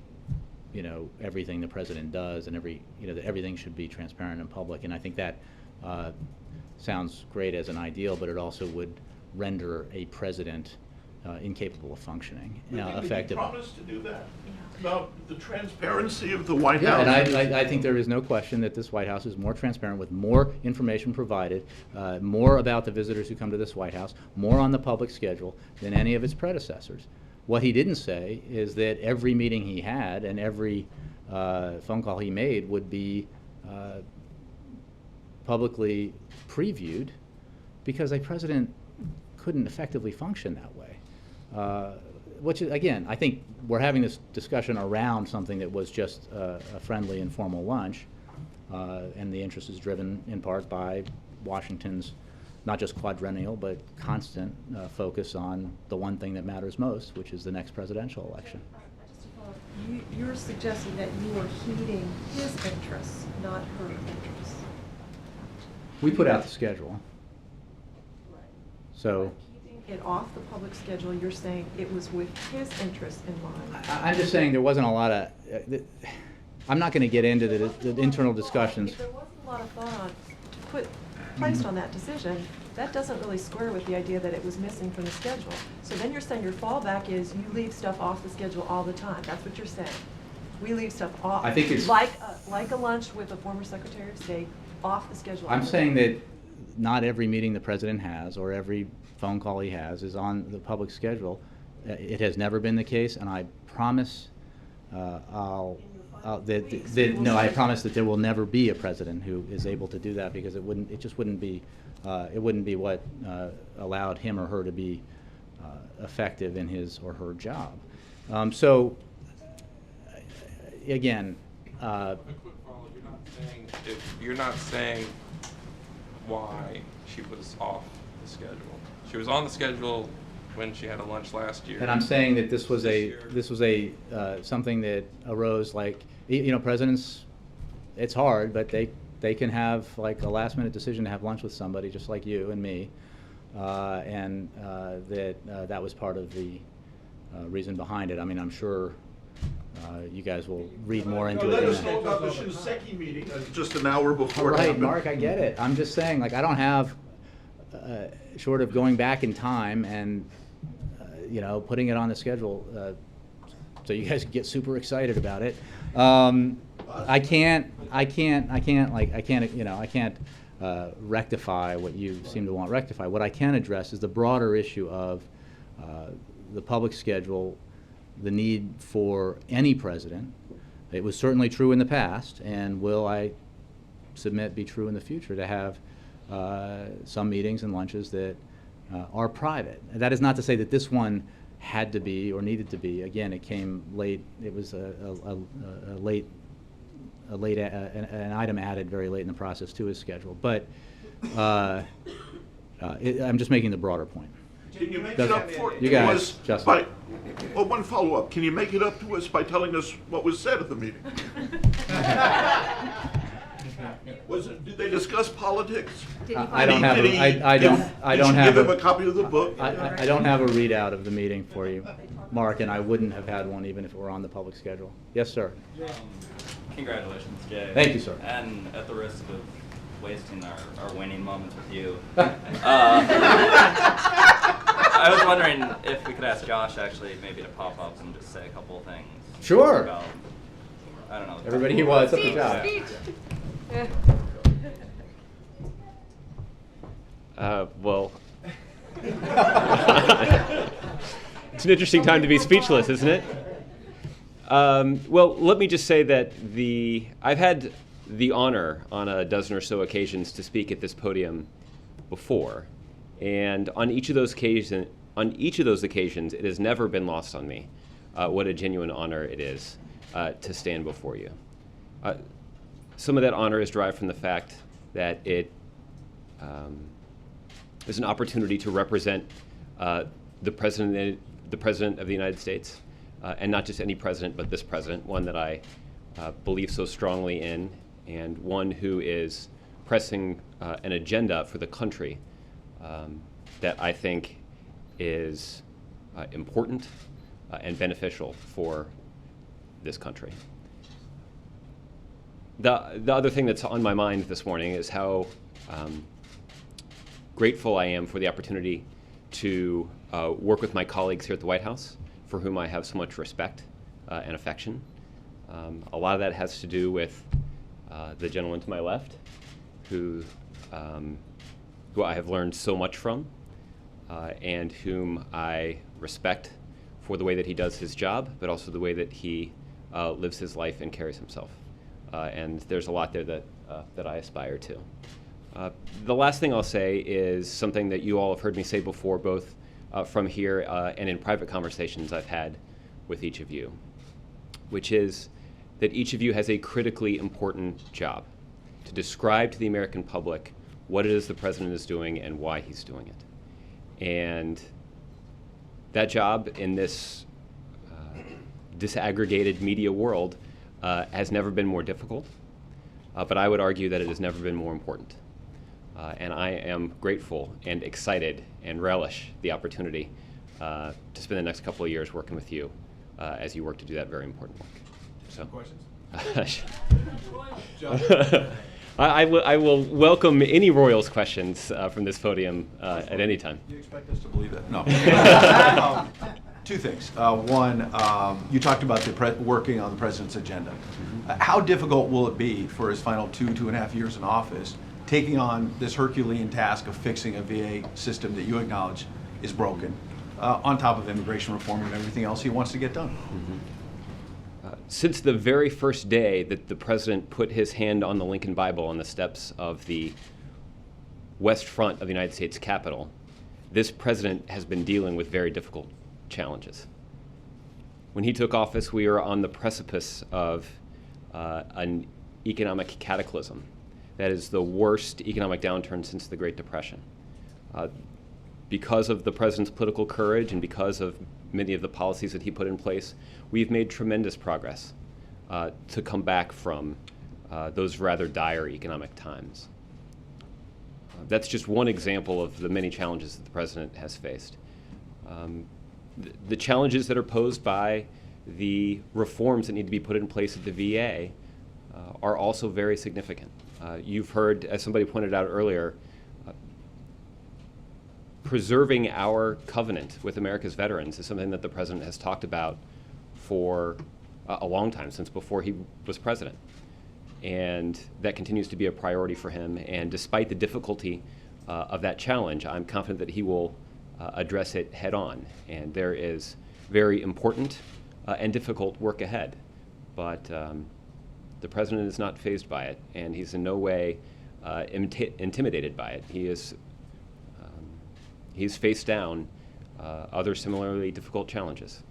everything the president does and that everything should be transparent and public. And I think that sounds great as an ideal, but it also would render a president incapable of functioning effectively. Did he promise to do that? About the transparency of the White House? And I think there is no question that this White House is more transparent, with more information provided, more about the visitors who come to this White House, more on the public schedule than any of its predecessors. What he didn't say is that every meeting he had and every phone call he made would be publicly previewed, because a president couldn't effectively function that way. which is, again, I think we're having this discussion around something that was just a friendly, informal lunch, and the interest is driven in part by Washington's not just quadrennial, but constant focus on the one thing that matters most, which is the next presidential election. Just to follow up, you're suggesting that you are heeding his interests, not her interests. We put out the schedule. So Keeping it off the public schedule, you're saying it was with his interests in mind. I'm just saying there wasn't a lot of, I'm not going to get into the internal discussions. If there wasn't a lot of thought on, placed on that decision, that doesn't really square with the idea that it was missing from the schedule. So then you're saying your fallback is you leave stuff off the schedule all the time. That's what you're saying. We leave stuff off. I think it's like a lunch with a former Secretary of State off the schedule. I'm saying that not every meeting the president has or every phone call he has is on the public schedule. It has never been the case, and I promise I promise that there will never be a president who is able to do that, because it just wouldn't be what allowed him or her to be effective in his or her job. So again, a quick follow. You're not saying why she was off the schedule. She was on the schedule when she had a lunch last year. and I'm saying that this was something that arose, like, presidents, it's hard, but they can have like a last minute decision to have lunch with somebody just like you and me, and that was part of the reason behind it. I mean, I'm sure you guys will read more into it. Let us know about the Shinseki meeting just an hour before it Right, happened. Mark, I get it. I'm just saying, like, I don't have, short of going back in time and, putting it on the schedule, so you guys get super excited about it. I can't rectify what you seem to want rectified. What I can address is the broader issue of the public schedule, the need for any president. It was certainly true in the past, and will, I submit, be true in the future, to have some meetings and lunches that are private. That is not to say that this one had to be or needed to be. Again, it came late. It was an item added very late in the process to his schedule. But I'm just making the broader point. Can you make it up for you guys, us Justin? Well, one follow-up. Can you make it up to us by telling us what was said at the meeting? Did they discuss politics? I don't have. I don't have. Give him a copy of the book. I don't have a readout of the meeting for you, Mark, and I wouldn't have had one even if it were on the public schedule. Yes, sir. Congratulations, Jay. Thank you, sir. And at the risk of wasting our winning moments with you, I was wondering if we could ask Josh actually maybe to pop up and just say a couple of things. Sure. About, I don't know. Everybody here, well, it's up to Josh. Well, it's an interesting time to be speechless, isn't it? Well, let me just say that I've had the honor on a dozen or so occasions to speak at this podium before, and on each of those occasions, it has never been lost on me what a genuine honor it is to stand before you. Some of that honor is derived from the fact that it is an opportunity to represent the President of the United States, and not just any president, but this president, one that I believe so strongly in, and one who is pressing an agenda for the country that I think is important and beneficial for this country. The other thing that's on my mind this morning is how grateful I am for the opportunity to work with my colleagues here at the White House, for whom I have so much respect and affection. A lot of that has to do with the gentleman to my left, who I have learned so much from, and whom I respect for the way that he does his job, but also the way that he lives his life and carries himself. And there's a lot there that I aspire to. The last thing I'll say is something that you all have heard me say before, both from here and in private conversations I've had with each of you, which is that each of you has a critically important job to describe to the American public what it is the president is doing and why he's doing it. And that job in this disaggregated media world has never been more difficult, but I would argue that it has never been more important. And I am grateful and excited and relish the opportunity to spend the next couple of years working with you as you work to do that very important work. So, questions? I will welcome any Royals questions from this podium at any time. Do you expect us to believe that? No. Two things. One, you talked about working on the president's agenda. How difficult will it be for his final 2.5 years in office, taking on this Herculean task of fixing a VA system that you acknowledge is broken, on top of immigration reform and everything else he wants to get done? Since the very first day that the president put his hand on the Lincoln Bible on the steps of the west front of the United States Capitol, this president has been dealing with very difficult challenges. When he took office, we were on the precipice of an economic cataclysm. That is the worst economic downturn since the Great Depression. Because of the president's political courage and because of many of the policies that he put in place, we've made tremendous progress to come back from those rather dire economic times. That's just one example of the many challenges that the president has faced. The challenges that are posed by the reforms that need to be put in place at the VA are also very significant. You've heard, as somebody pointed out earlier, preserving our covenant with America's veterans is something that the president has talked about for a long time, since before he was president. And that continues to be a priority for him. And despite the difficulty of that challenge, I'm confident that he will address it head on. And there is very important and difficult work ahead. But the president is not fazed by it, and he's in no way intimidated by it. He's faced down other similarly difficult challenges,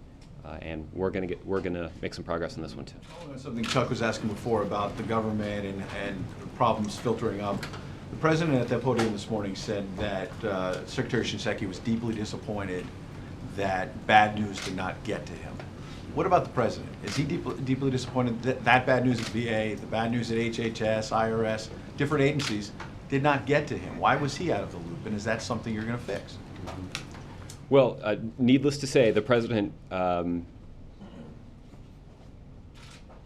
and we're going to make some progress on this one too. Something Chuck was asking before about the government and problems filtering up. The president at that podium this morning said that Secretary Shinseki was deeply disappointed that bad news did not get to him. What about the president? Is he deeply disappointed that that bad news at VA, the bad news at HHS, IRS, different agencies did not get to him? Why was he out of the loop, and is that something you're going to fix? Well, needless to say, the president,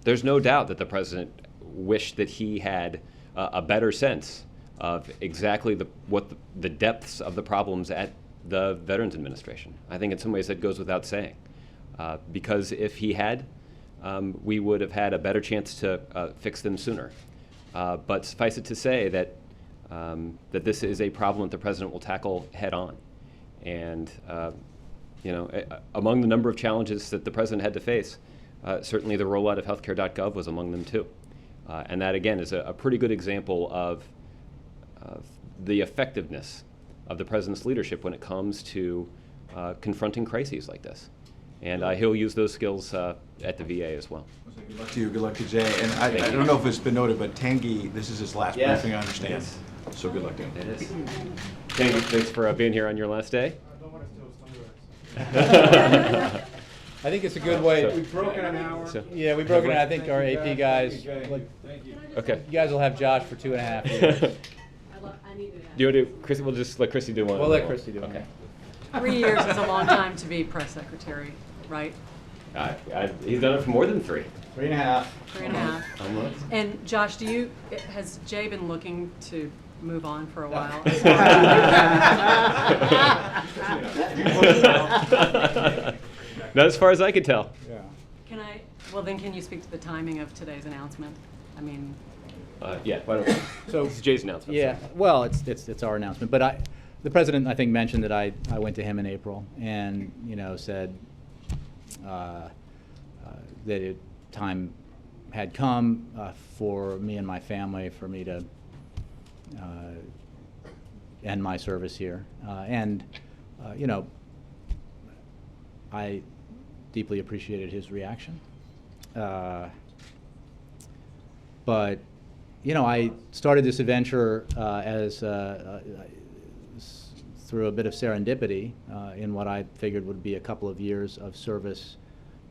there's no doubt that the president wished that he had a better sense of exactly what the depths of the problems at the Veterans Administration. I think in some ways that goes without saying, because if he had, we would have had a better chance to fix them sooner. But suffice it to say that that this is a problem that the president will tackle head on. And among the number of challenges that the president had to face, certainly the rollout of healthcare.gov was among them too. And that again is a pretty good example of the effectiveness of the president's leadership when it comes to confronting crises like this. And he'll use those skills at the VA as well. Good luck to you, good luck to Jay. And I don't know if it's been noted, but Tanguy, this is his last briefing, I understand. Yes. So good luck to him. It is. Tanguy, thanks for being here on your last day. I don't want to I think it's a good way. We've broken an hour. Yeah, we've broken it. I think our AP guys, Thank you. Okay. you guys will have Josh for 2.5 years. Do you want to do, Chrissy, we'll just let Chrissy do one. We'll let Christy do it. Okay. 3 years is a long time to be press secretary, right? He's done it for more than 3. 3.5. 3.5. Almost. And Josh, has Jay been looking to move on for a while? Not as far as I could tell. Yeah. Can you speak to the timing of today's announcement? I mean, Yeah, why don't we? So This is Jay's announcement. Yeah, well, it's our announcement, but the president, I think, mentioned that I went to him in April and, said that time had come for me and my family, for me to end my service here. I deeply appreciated his reaction. But, you know, I started this adventure through a bit of serendipity in what I figured would be a couple of years of service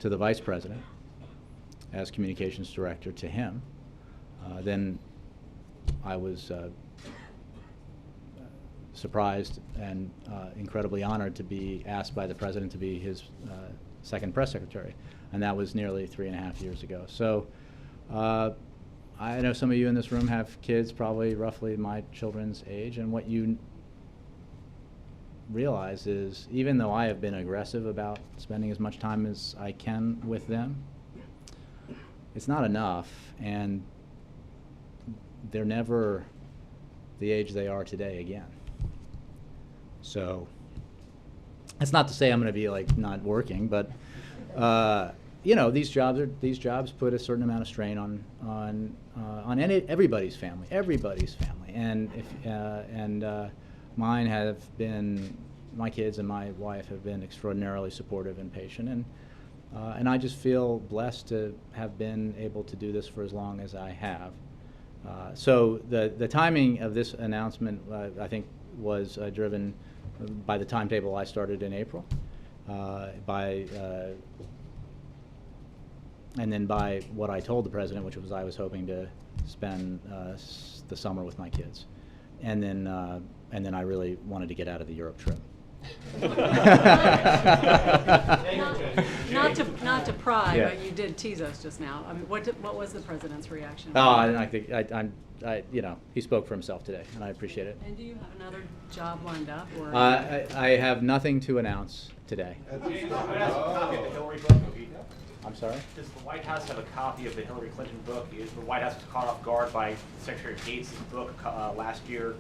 to the Vice President as Communications Director to him. Then I was surprised and incredibly honored to be asked by the President to be his second press secretary, and that was nearly 3.5 years ago. So I know some of you in this room have kids probably roughly my children's age, and what you realize is even though I have been aggressive about spending as much time as I can with them, it's not enough, and they're never the age they are today again. So that's not to say I'm going to be like not working, but you know, these jobs put a certain amount of strain on everybody's family, and mine have been, my kids and my wife have been extraordinarily supportive and patient, and I just feel blessed to have been able to do this for as long as I have. So the timing of this announcement, I think, was driven by the timetable I started in April, and then by what I told the President, which was I was hoping to spend the summer with my kids, and then I really wanted to get out of the Europe trip. Not to pry, Yeah. but you did tease us just now. I mean, what was the President's reaction? I think you know, he spoke for himself today, and I appreciate it. And do you have another job lined up, or? I have nothing to announce today. I'm sorry? Does the White House have a copy of the Hillary Clinton book? The White House was caught off guard by Secretary Gates' book last year.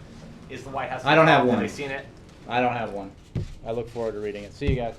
Is the White House? I don't have one. Have they seen it? I don't have one. I look forward to reading it. See you guys.